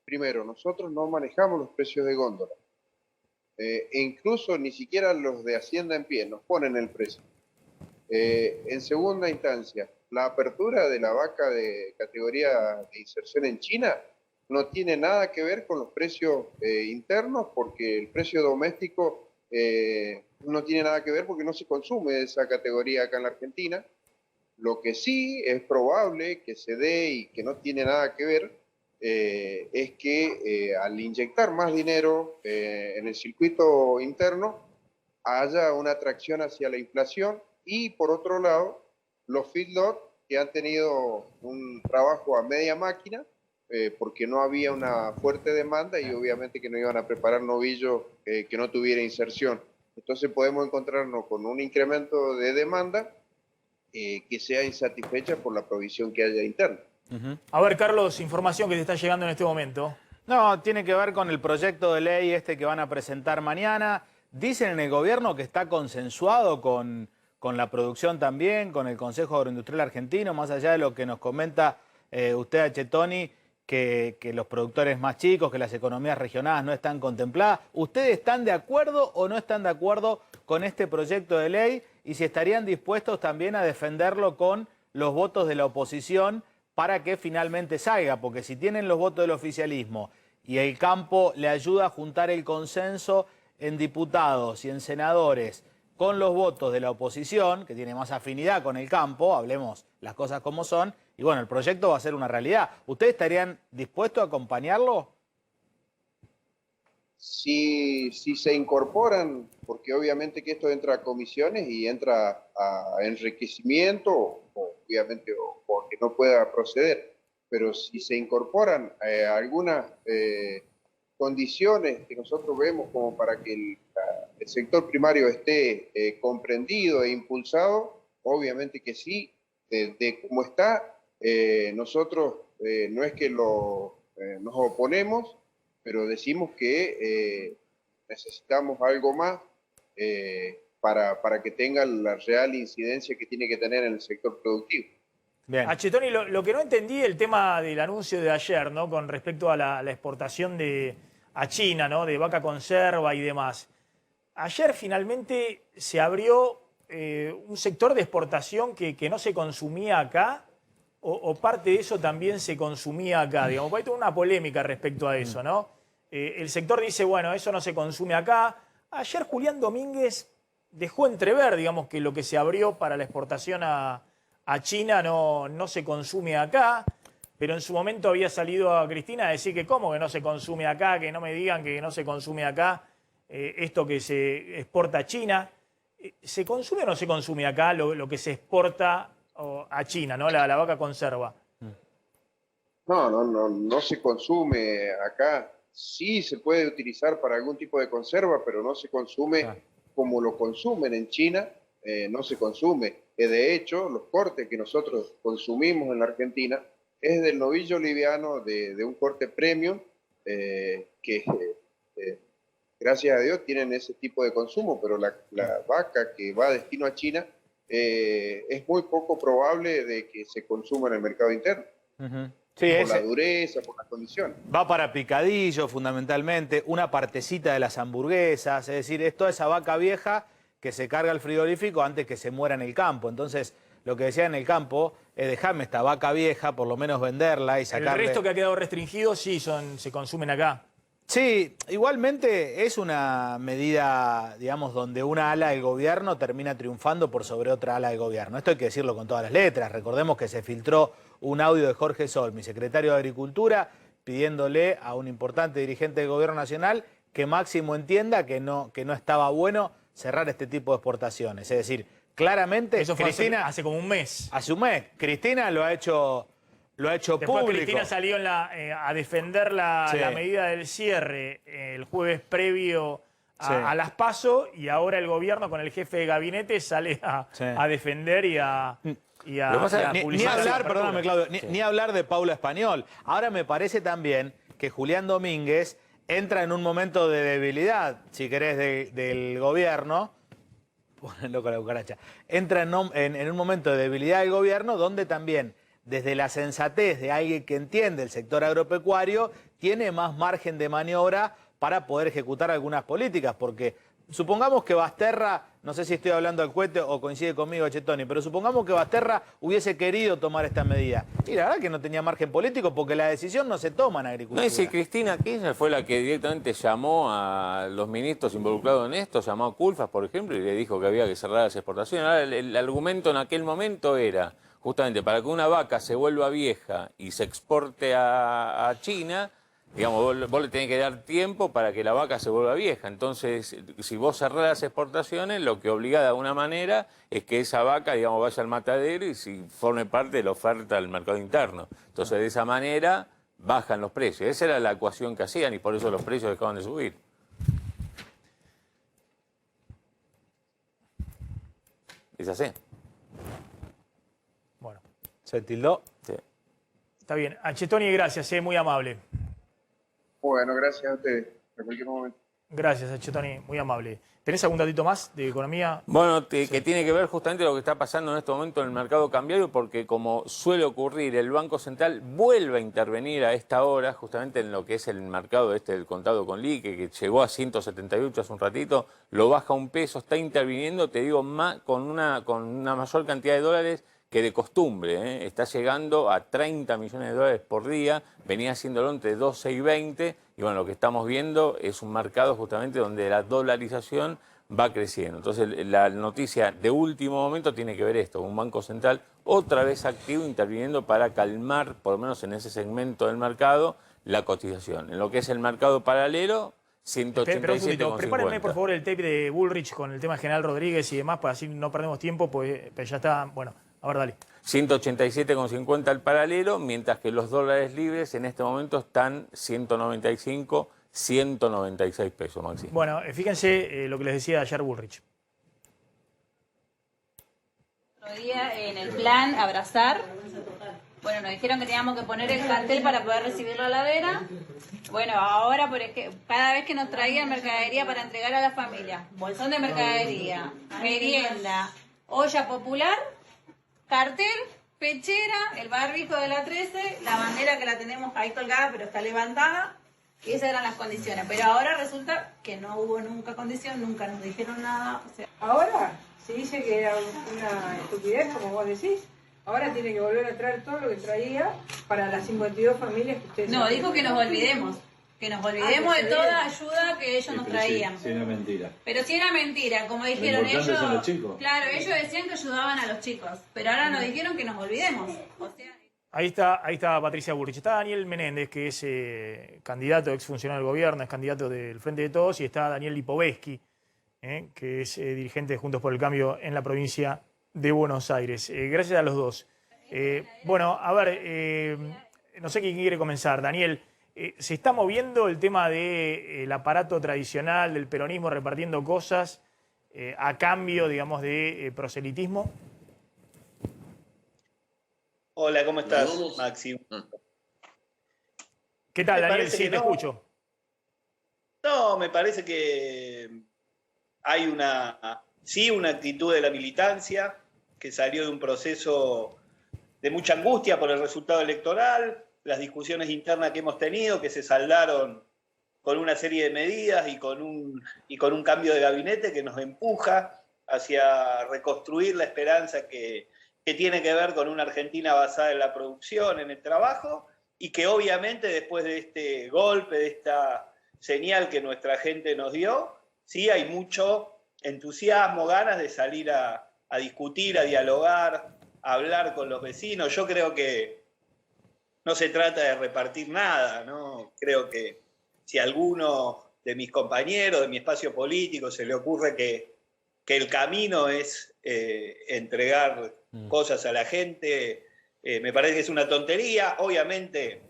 Primero, nosotros no manejamos los precios de góndola. E incluso ni siquiera los de Hacienda en pie nos ponen el precio. En segunda instancia, la apertura de la vaca de categoría de inserción en China no tiene nada que ver con los precios internos, porque el precio doméstico no tiene nada que ver porque no se consume esa categoría acá en la Argentina. Lo que sí es probable que se dé y que no tiene nada que ver es que al inyectar más dinero en el circuito interno haya una atracción hacia la inflación y por otro lado los feedlots que han tenido un trabajo a media máquina porque no había una fuerte demanda y obviamente que no iban a preparar novillo que no tuviera inserción. Entonces podemos encontrarnos con un incremento de demanda que sea insatisfecha por la provisión que haya interna. A ver, Carlos, información que te está llegando en este momento. No, tiene que ver con el proyecto de ley que van a presentar mañana. Dicen en el gobierno que está consensuado con la producción también, con el Consejo Agroindustrial Argentino, más allá de lo que nos comenta usted, Chetoni, que los productores más chicos, que las economías regionadas no están contempladas. ¿Ustedes están de acuerdo o no están de acuerdo con este proyecto de ley? Y si estarían dispuestos también a defenderlo con los votos de la oposición para que finalmente salga, porque si tienen los votos del oficialismo y el campo le ayuda a juntar el consenso en diputados y en senadores con los votos de la oposición, que tiene más afinidad con el campo, hablemos las cosas como son, y bueno, el proyecto va a ser una realidad. ¿Ustedes estarían dispuestos a acompañarlo? Si se incorporan, porque obviamente que esto entra a comisiones y entra a enriquecimiento, obviamente, o que no pueda proceder, pero si se incorporan algunas condiciones que nosotros vemos como para que el sector primario esté comprendido e impulsado, obviamente que sí, de cómo está, nosotros no es que nos oponemos, pero decimos que necesitamos algo más para que tenga la real incidencia que tiene que tener en el sector productivo. Bien. A Chetoni, lo que no entendí el tema del anuncio de ayer, ¿no? Con respecto a la exportación a China, ¿no? De vaca conserva y demás. Ayer finalmente se abrió un sector de exportación que no se consumía acá, o parte de eso también se consumía acá. Digamos, hay toda una polémica respecto a eso, ¿no? El sector dice, bueno, eso no se consume acá. Ayer Julián Domínguez dejó entrever, digamos, que lo que se abrió para la exportación a China no se consume acá, pero en su momento había salido a Cristina a decir que cómo que no se consume acá, que no me digan que no se consume acá esto que se exporta a China. ¿Se consume o no se consume acá lo que se exporta a China, ¿no? La vaca conserva? No se consume acá. Sí se puede utilizar para algún tipo de conserva, pero no se consume como lo consumen en China, no se consume. De hecho, los cortes que nosotros consumimos en la Argentina es del novillo liviano de un corte premium que gracias a Dios tienen ese tipo de consumo, pero la vaca que va a destino a China es muy poco probable de que se consuma en el mercado interno. Sí, por la dureza, por las condiciones. Va para picadillo fundamentalmente, una partecita de las hamburguesas, es decir, es toda esa vaca vieja que se carga al frigorífico antes que se muera en el campo. Entonces, lo que decía en el campo es dejarme esta vaca vieja, por lo menos venderla y sacarle... El resto que ha quedado restringido sí se consumen acá. Sí, igualmente es una medida, digamos, donde una ala del gobierno termina triunfando por sobre otra ala del gobierno. Esto hay que decirlo con todas las letras. Recordemos que se filtró un audio de Jorge Sol, mi secretario de Agricultura, pidiéndole a un importante dirigente del gobierno nacional que Máximo entienda que no estaba bueno cerrar este tipo de exportaciones. Es decir, claramente... Eso fue Cristina, hace como un mes. Hace un mes. Cristina lo ha hecho Lo ha hecho Después público. Cristina salió a defender la medida del cierre el jueves previo a las PASO, y ahora el gobierno con el jefe de gabinete sale a defender y a ni hablar, perdóname, Claudio, ni hablar de Paula Español. Ahora me parece también que Julián Domínguez entra en un momento de debilidad, si querés, del gobierno. Ponenlo con la cucaracha. Entra en un momento de debilidad del gobierno, donde también, desde la sensatez de alguien que entiende el sector agropecuario, tiene más margen de maniobra para poder ejecutar algunas políticas, porque supongamos que Basterra, no sé si estoy hablando al cohete o coincide conmigo Chetoni, pero supongamos que Basterra hubiese querido tomar esta medida. Y la verdad que no tenía margen político, porque la decisión no se toma en agricultura. No, y si Cristina Kirchner fue la que directamente llamó a los ministros involucrados en esto, llamó a Culfas, por ejemplo, y le dijo que había que cerrar las exportaciones. Ahora, el argumento en aquel momento era, justamente, para que una vaca se vuelva vieja y se exporte a China, digamos, vos le tenés que dar tiempo para que la vaca se vuelva vieja. Entonces, si vos cerrás las exportaciones, lo que obliga de alguna manera es que esa vaca, digamos, vaya al matadero y si forme parte de la oferta del mercado interno. Entonces, de esa manera bajan los precios. Esa era la ecuación que hacían y por eso los precios dejaban de subir. Es así. Bueno. ¿Se tildó? Sí. Está bien. Chetoni, gracias, muy amable. Bueno, gracias a ustedes. En cualquier momento. Gracias, Chetoni, muy amable. ¿Tenés algún datito más de economía? Bueno, que tiene que ver justamente lo que está pasando en este momento en el mercado cambiario, porque como suele ocurrir, el Banco Central vuelve a intervenir a esta hora, justamente en lo que es el mercado del contado con liqui, que llegó a 178 hace un ratito, lo baja un peso, está interviniendo, te digo, con una mayor cantidad de dólares que de costumbre, está llegando a 30 millones de dólares por día, venía haciéndolo entre 12 y 20, y bueno, lo que estamos viendo es un mercado justamente donde la dolarización va creciendo. Entonces, la noticia de último momento tiene que ver esto, un Banco Central otra vez activo, interviniendo para calmar, por lo menos en ese segmento del mercado, la cotización. En lo que es el mercado paralelo, 187,50. Prepárenme, por favor, el tape de Bullrich con el tema de General Rodríguez y demás, para así no perdemos tiempo, pues ya está, bueno. A ver, dale. 187,50 al paralelo, mientras que los dólares libres en este momento están 195, 196 pesos, Maxi. Bueno, fíjense lo que les decía ayer Bullrich. Otro día en el plan Abrazar, bueno, nos dijeron que teníamos que poner el cartel para poder recibir la heladera. Bueno, ahora por ejemplo, cada vez que nos traían mercadería para entregar a la familia, bolsón de mercadería, merienda, olla popular, cartel, pechera, el barbijo de la 13, la bandera que la tenemos ahí colgada pero está levantada, y esas eran las condiciones. Pero ahora resulta que no hubo nunca condición, nunca nos dijeron nada. O sea, ahora se dice que era una estupidez, como vos decís. Ahora tiene que volver a traer todo lo que traía para las 52 familias que ustedes... No, dijo que nos olvidemos. Que nos olvidemos de toda ayuda que ellos nos traían. Sí, era mentira. Pero si era mentira, como dijeron ellos. Son los chicos. Claro, ellos decían que ayudaban a los chicos, pero ahora nos dijeron que nos olvidemos. O sea, Ahí está Patricia Bullrich. Está Daniel Menéndez, que es candidato, exfuncionario del gobierno, es candidato del Frente de Todos, y está Daniel Lipovetsky, que es dirigente de Juntos por el Cambio en la provincia de Buenos Aires. Gracias a los dos. Bueno, a ver, no sé quién quiere comenzar. Daniel, ¿se está moviendo el tema del aparato tradicional del peronismo repartiendo cosas a cambio, digamos, de proselitismo? Hola, ¿cómo estás, Maxi? ¿Qué tal, Daniel? Sí, te escucho. No, me parece que hay una actitud de la militancia que salió de un proceso de mucha angustia por el resultado electoral, las discusiones internas que hemos tenido, que se saldaron con una serie de medidas y con un cambio de gabinete que nos empuja hacia reconstruir la esperanza que tiene que ver con una Argentina basada en la producción, en el trabajo, y que obviamente después de este golpe, de esta señal que nuestra gente nos dio, sí hay mucho entusiasmo, ganas de salir a discutir, a dialogar, a hablar con los vecinos. Yo creo que no se trata de repartir nada, ¿no? Creo que si a alguno de mis compañeros, de mi espacio político, se le ocurre que el camino es entregar cosas a la gente, Me parece que es una tontería. Obviamente,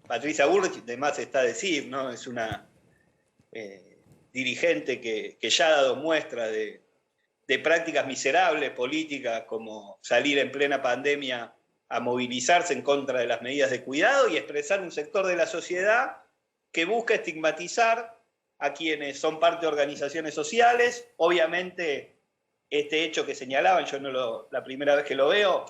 Patricia Bullrich, de más está decir, ¿no? Es una dirigente que ya ha dado muestra de prácticas miserables políticas, como salir en plena pandemia a movilizarse en contra de las medidas de cuidado y expresar un sector de la sociedad que busca estigmatizar a quienes son parte de organizaciones sociales. Obviamente, este hecho que señalaban, yo la primera vez que lo veo,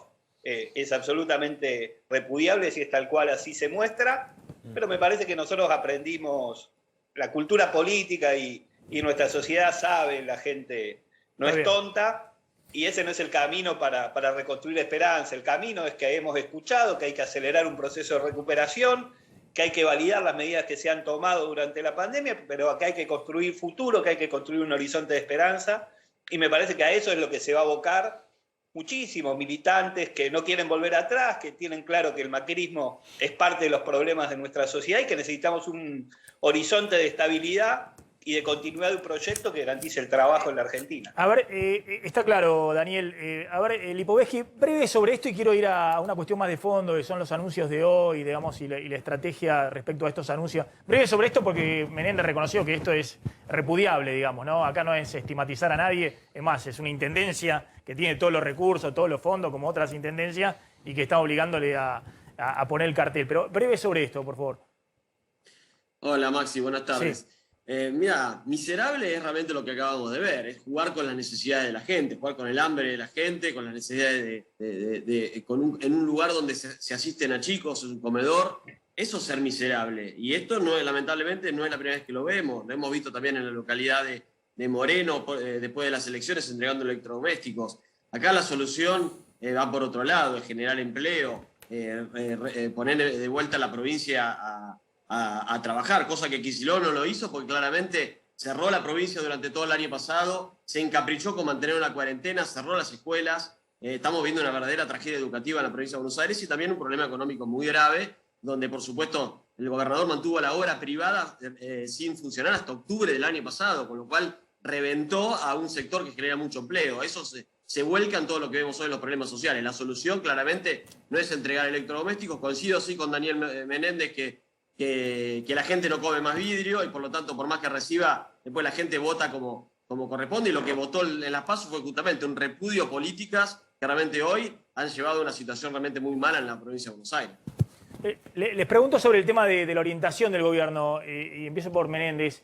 es absolutamente repudiable si es tal cual así se muestra, pero me parece que nosotros aprendimos la cultura política y nuestra sociedad sabe, la gente no es tonta, y ese no es el camino para reconstruir esperanza. El camino es que hemos escuchado que hay que acelerar un proceso de recuperación, que hay que validar las medidas que se han tomado durante la pandemia, pero que hay que construir futuro, que hay que construir un horizonte de esperanza, y me parece que a eso es lo que se va a abocar muchísimos militantes que no quieren volver atrás, que tienen claro que el macrismo es parte de los problemas de nuestra sociedad y que necesitamos un horizonte de estabilidad y de continuidad de un proyecto que garantice el trabajo en la Argentina. A ver, está claro, Daniel. A ver, Lipovetsky, breve sobre esto y quiero ir a una cuestión más de fondo, que son los anuncios de hoy, digamos, y la estrategia respecto a estos anuncios. Breve sobre esto porque Menéndez reconoció que esto es repudiable, digamos, ¿no? Acá no es estigmatizar a nadie, es más, es una intendencia que tiene todos los recursos, todos los fondos, como otras intendencias, y que está obligándole a poner el cartel. Pero breve sobre esto, por favor. Hola, Maxi, buenas tardes. Sí. Mira, miserable es realmente lo que acabamos de ver, es jugar con las necesidades de la gente, jugar con el hambre de la gente, con las necesidades en un lugar donde se asisten a chicos, en un comedor. Eso es ser miserable. Y esto lamentablemente no es la primera vez que lo vemos. Lo hemos visto también en la localidad de Moreno, después de las elecciones, entregando electrodomésticos. Acá la solución va por otro lado, es generar empleo, poner de vuelta a la provincia a trabajar, cosa que Kicillof no lo hizo porque claramente cerró la provincia durante todo el año pasado, se encaprichó con mantener una cuarentena, cerró las escuelas. Estamos viendo una verdadera tragedia educativa en la provincia de Buenos Aires y también un problema económico muy grave, donde por supuesto el gobernador mantuvo la obra privada sin funcionar hasta octubre del año pasado, con lo cual reventó a un sector que genera mucho empleo. Eso se vuelca en todo lo que vemos hoy en los problemas sociales. La solución claramente no es entregar electrodomésticos. Coincido sí con Daniel Menéndez que la gente no come más vidrio y por lo tanto por más que reciba, después la gente vota como corresponde, y lo que votó en las PASO fue justamente un repudio a políticas que realmente hoy han llevado a una situación realmente muy mala en la provincia de Buenos Aires. Les pregunto sobre el tema de la orientación del gobierno y empiezo por Menéndez.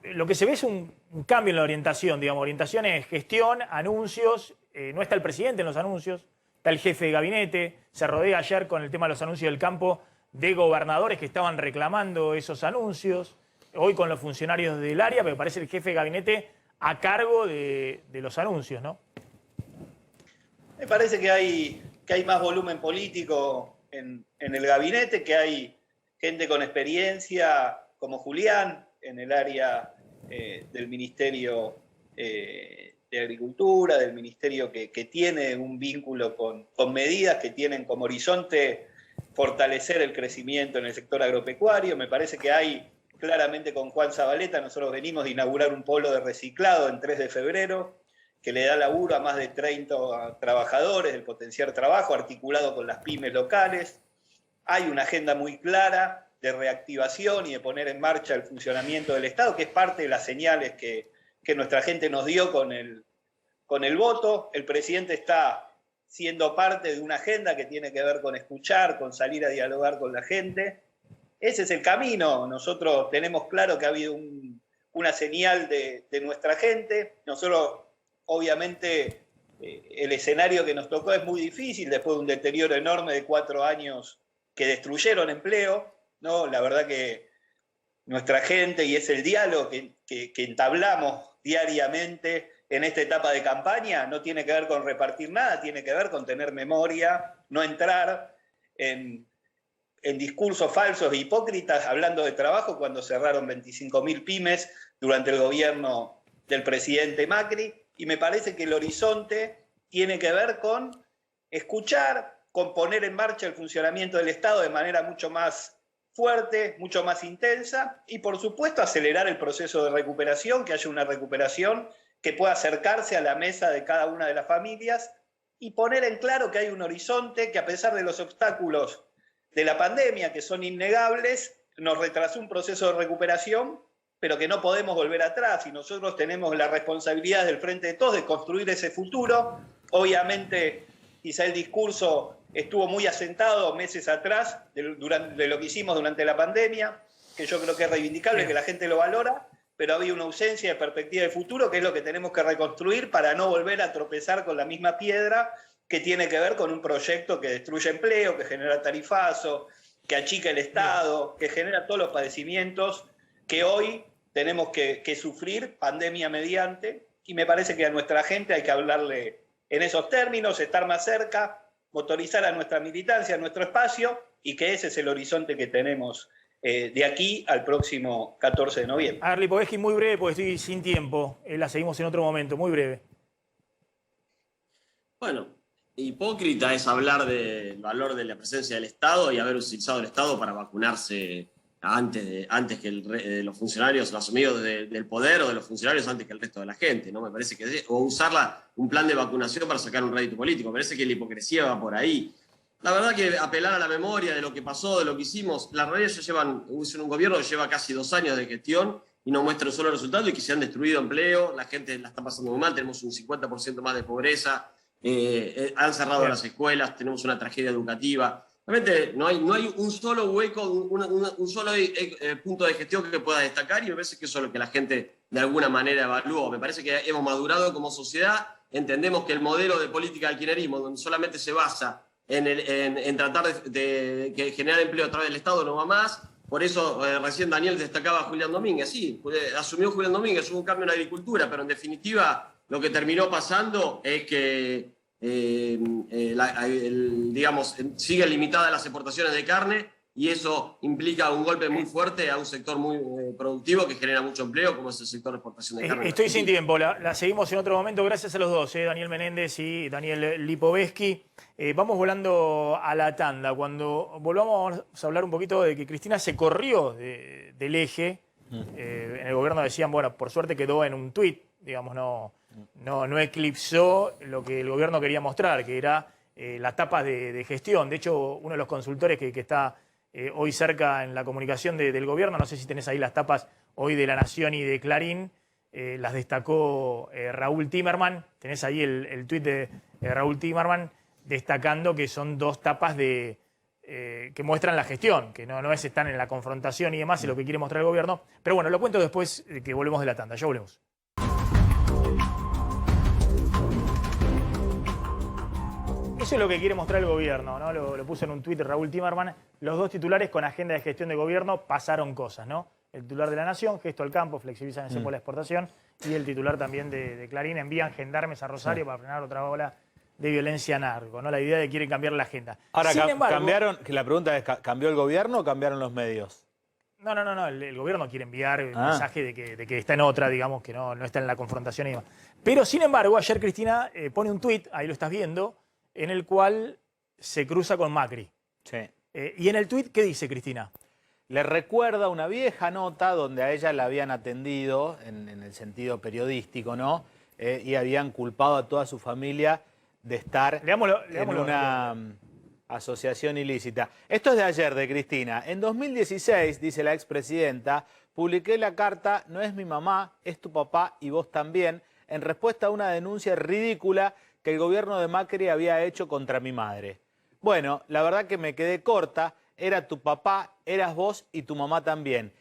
Lo que se ve es un cambio en la orientación, digamos, orientación es gestión, anuncios, no está el presidente en los anuncios, está el jefe de gabinete, se rodea ayer con el tema de los anuncios del campo de gobernadores que estaban reclamando esos anuncios, hoy con los funcionarios del área, pero parece el jefe de gabinete a cargo de los anuncios, ¿no? Me parece que hay más volumen político en el gabinete, que hay gente con experiencia como Julián en el área del Ministerio de Agricultura, del Ministerio que tiene un vínculo con medidas que tienen como horizonte fortalecer el crecimiento en el sector agropecuario. Me parece que hay claramente con Juan Zabaleta, nosotros venimos de inaugurar un polo de reciclado en 3 de febrero, que le da laburo a más de 30 trabajadores, del potenciar trabajo articulado con las pymes locales. Hay una agenda muy clara de reactivación y de poner en marcha el funcionamiento del Estado, que es parte de las señales que nuestra gente nos dio con el voto. El presidente está siendo parte de una agenda que tiene que ver con escuchar, con salir a dialogar con la gente. Ese es el camino. Nosotros tenemos claro que ha habido una señal de nuestra gente. Nosotros, obviamente, el escenario que nos tocó es muy difícil, después de un deterioro enorme de 4 años que destruyeron empleo, ¿no? La verdad que nuestra gente, y es el diálogo que entablamos diariamente en esta etapa de campaña, no tiene que ver con repartir nada, tiene que ver con tener memoria, no entrar en discursos falsos e hipócritas hablando de trabajo cuando cerraron 25.000 pymes durante el gobierno del presidente Macri. Y me parece que el horizonte tiene que ver con escuchar, con poner en marcha el funcionamiento del Estado de manera mucho más fuerte, mucho más intensa, y por supuesto acelerar el proceso de recuperación, que haya una recuperación que pueda acercarse a la mesa de cada una de las familias y poner en claro que hay un horizonte que, a pesar de los obstáculos de la pandemia, que son innegables, nos retrasó un proceso de recuperación, pero que no podemos volver atrás, y nosotros tenemos la responsabilidad del Frente de Todos de construir ese futuro. Obviamente, quizá el discurso estuvo muy asentado meses atrás de lo que hicimos durante la pandemia, que yo creo que es reivindicable, que la gente lo valora, pero había una ausencia de perspectiva de futuro, que es lo que tenemos que reconstruir para no volver a tropezar con la misma piedra, que tiene que ver con un proyecto que destruye empleo, que genera tarifazo, que achica el Estado, que genera todos los padecimientos que hoy tenemos que sufrir, pandemia mediante, y me parece que a nuestra gente hay que hablarle en esos términos, estar más cerca, motorizar a nuestra militancia, a nuestro espacio, y que ese es el horizonte que tenemos de aquí al próximo 14 de noviembre. A ver, Lipovetsky, muy breve, porque estoy sin tiempo. La seguimos en otro momento, muy breve. Bueno, hipócrita es hablar del valor de la presencia del Estado y haber utilizado el Estado para vacunarse antes que los funcionarios, los amigos del poder, o de los funcionarios antes que el resto de la gente, ¿no? Me parece que o usar un plan de vacunación para sacar un rédito político. Me parece que la hipocresía va por ahí. La verdad que apelar a la memoria de lo que pasó, de lo que hicimos, las redes ya llevan un gobierno que lleva casi 2 años de gestión y no muestra un solo resultado, y que se han destruido empleo, la gente la está pasando muy mal, tenemos un 50% más de pobreza, han cerrado las escuelas, tenemos una tragedia educativa. Realmente no hay un solo hueco, un solo punto de gestión que pueda destacar, y me parece que eso es lo que la gente de alguna manera evaluó. Me parece que hemos madurado como sociedad, entendemos que el modelo de política del kirchnerismo, donde solamente se basa en tratar de generar empleo a través del Estado, no va más. Por eso recién Daniel destacaba a Julián Domínguez. Sí, asumió Julián Domínguez, hubo un cambio en la agricultura, pero en definitiva lo que terminó pasando es que digamos, siguen limitadas las exportaciones de carne, y eso implica un golpe muy fuerte a un sector muy productivo que genera mucho empleo, como es el sector de exportación de carne. Estoy sin tiempo, la seguimos en otro momento. Gracias a los dos, Daniel Menéndez y Daniel Lipovetsky. Vamos volando a la tanda. Cuando volvamos a hablar un poquito de que Cristina se corrió del eje. En el gobierno decían, bueno, por suerte quedó en un tuit, digamos, no eclipsó lo que el gobierno quería mostrar, que era las tapas de gestión. De hecho, uno de los consultores que está hoy cerca en la comunicación del gobierno, no sé si tenés ahí las tapas hoy de La Nación y de Clarín, las destacó Raúl Timerman. Tenés ahí el tuit de Raúl Timerman destacando que son 2 tapas que muestran la gestión, que no es estar en la confrontación y demás, es lo que quiere mostrar el gobierno. Pero bueno, lo cuento después que volvemos de la tanda. Ya volvemos. Eso es lo que quiere mostrar el gobierno, ¿no? Lo puso en un tuit Raúl Timerman. Los 2 titulares con agenda de gestión de gobierno pasaron cosas, ¿no? El titular de La Nación, gesto al campo, flexibilizan el cepo de la exportación, y el titular también de Clarín, envían gendarmes a Rosario para frenar otra ola de violencia narco, ¿no? La idea de que quieren cambiar la agenda. Ahora, Sin embargo, cambiaron, que la pregunta es, ¿cambió el gobierno o cambiaron los medios? No, el gobierno quiere enviar un mensaje de que está en otra, digamos, que no está en la confrontación y demás. Pero, sin embargo, ayer Cristina pone un tuit, ahí lo estás viendo, en el cual se cruza con Macri. Sí. Y en el tuit, ¿qué dice Cristina? Le recuerda una vieja nota donde a ella la habían atendido, en el sentido periodístico, ¿no? Y habían culpado a toda su familia de estar en una asociación ilícita. Esto es de ayer, de Cristina. En 2016, dice la expresidenta, publiqué la carta "No es mi mamá, es tu papá y vos también", en respuesta a una denuncia ridícula que el gobierno de Macri había hecho contra mi madre. Bueno, la verdad que me quedé corta, era tu papá, eras vos y tu mamá también.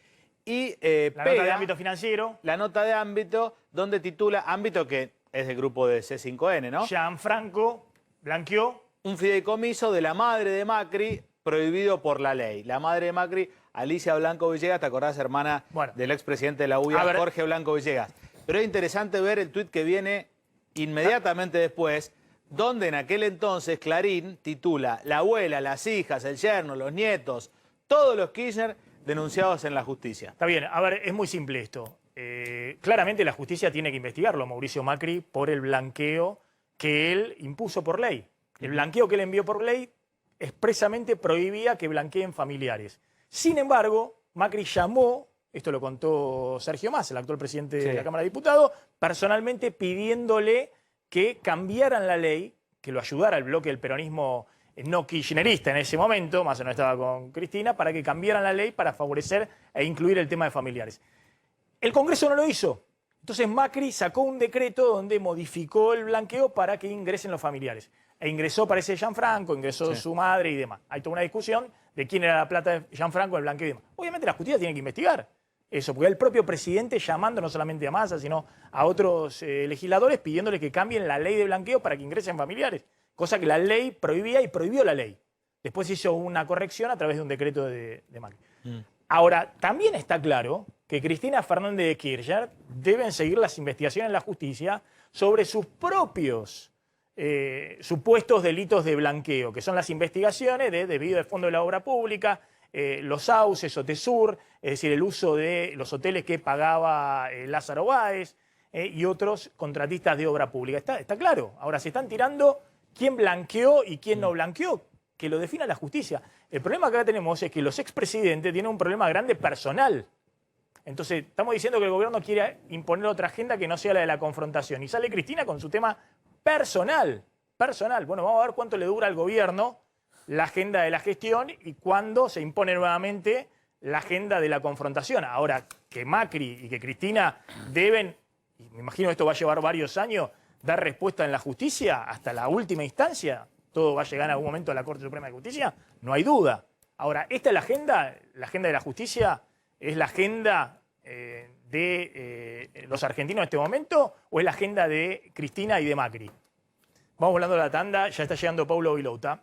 Y la nota de ámbito financiero. La nota de ámbito, donde titula, ámbito que es del grupo de C5N, ¿no? Gianfranco blanqueó un fideicomiso de la madre de Macri prohibido por la ley. La madre de Macri, Alicia Blanco Villegas, ¿te acordás, hermana del expresidente de la UIA, Jorge Blanco Villegas? Pero es interesante ver el tuit que viene inmediatamente después, donde en aquel entonces Clarín titula "La abuela, las hijas, el yerno, los nietos, todos los Kirchner denunciados en la justicia". Está bien, a ver, es muy simple esto. Claramente la justicia tiene que investigarlo a Mauricio Macri por el blanqueo que él impuso por ley. El blanqueo que él envió por ley expresamente prohibía que blanqueen familiares. Sin embargo, Macri llamó, esto lo contó Sergio Massa, el actual presidente de la Cámara de Diputados, personalmente pidiéndole que cambiaran la ley que lo ayudara el bloque del peronismo no kirchnerista en ese momento, más o menos estaba con Cristina, para que cambiaran la ley para favorecer e incluir el tema de familiares. El Congreso no lo hizo. Entonces Macri sacó un decreto donde modificó el blanqueo para que ingresen los familiares. E ingresó, parece, Gianfranco, ingresó su madre y demás. Hay toda una discusión de quién era la plata de Gianfranco, el blanqueo y demás. Obviamente la justicia tiene que investigar eso, porque el propio presidente llamando no solamente a Massa, sino a otros legisladores pidiéndole que cambien la ley de blanqueo para que ingresen familiares. Cosa que la ley prohibía y prohibió la ley. Después hizo una corrección a través de un decreto de Macri. Ahora, también está claro que Cristina Fernández de Kirchner deben seguir las investigaciones en la justicia sobre sus propios supuestos delitos de blanqueo, que son las investigaciones de desvío de fondo de la obra pública, los sauces, Otesur, es decir, el uso de los hoteles que pagaba Lázaro Báez y otros contratistas de obra pública. Está claro. Ahora se están tirando quién blanqueó y quién no blanqueó, que lo defina la justicia. El problema que acá tenemos es que los expresidentes tienen un problema grande personal. Entonces, estamos diciendo que el gobierno quiere imponer otra agenda que no sea la de la confrontación. Y sale Cristina con su tema personal. Bueno, vamos a ver cuánto le dura al gobierno la agenda de la gestión y cuándo se impone nuevamente la agenda de la confrontación. Ahora, que Macri y que Cristina deben, y me imagino que esto va a llevar varios años, dar respuesta en la justicia hasta la última instancia, todo va a llegar en algún momento a la Corte Suprema de Justicia, no hay duda. Ahora, ¿esta es la agenda de la justicia? ¿Es la agenda de los argentinos en este momento o es la agenda de Cristina y de Macri? Vamos hablando de la tanda, ya está llegando Paulo Vilouta.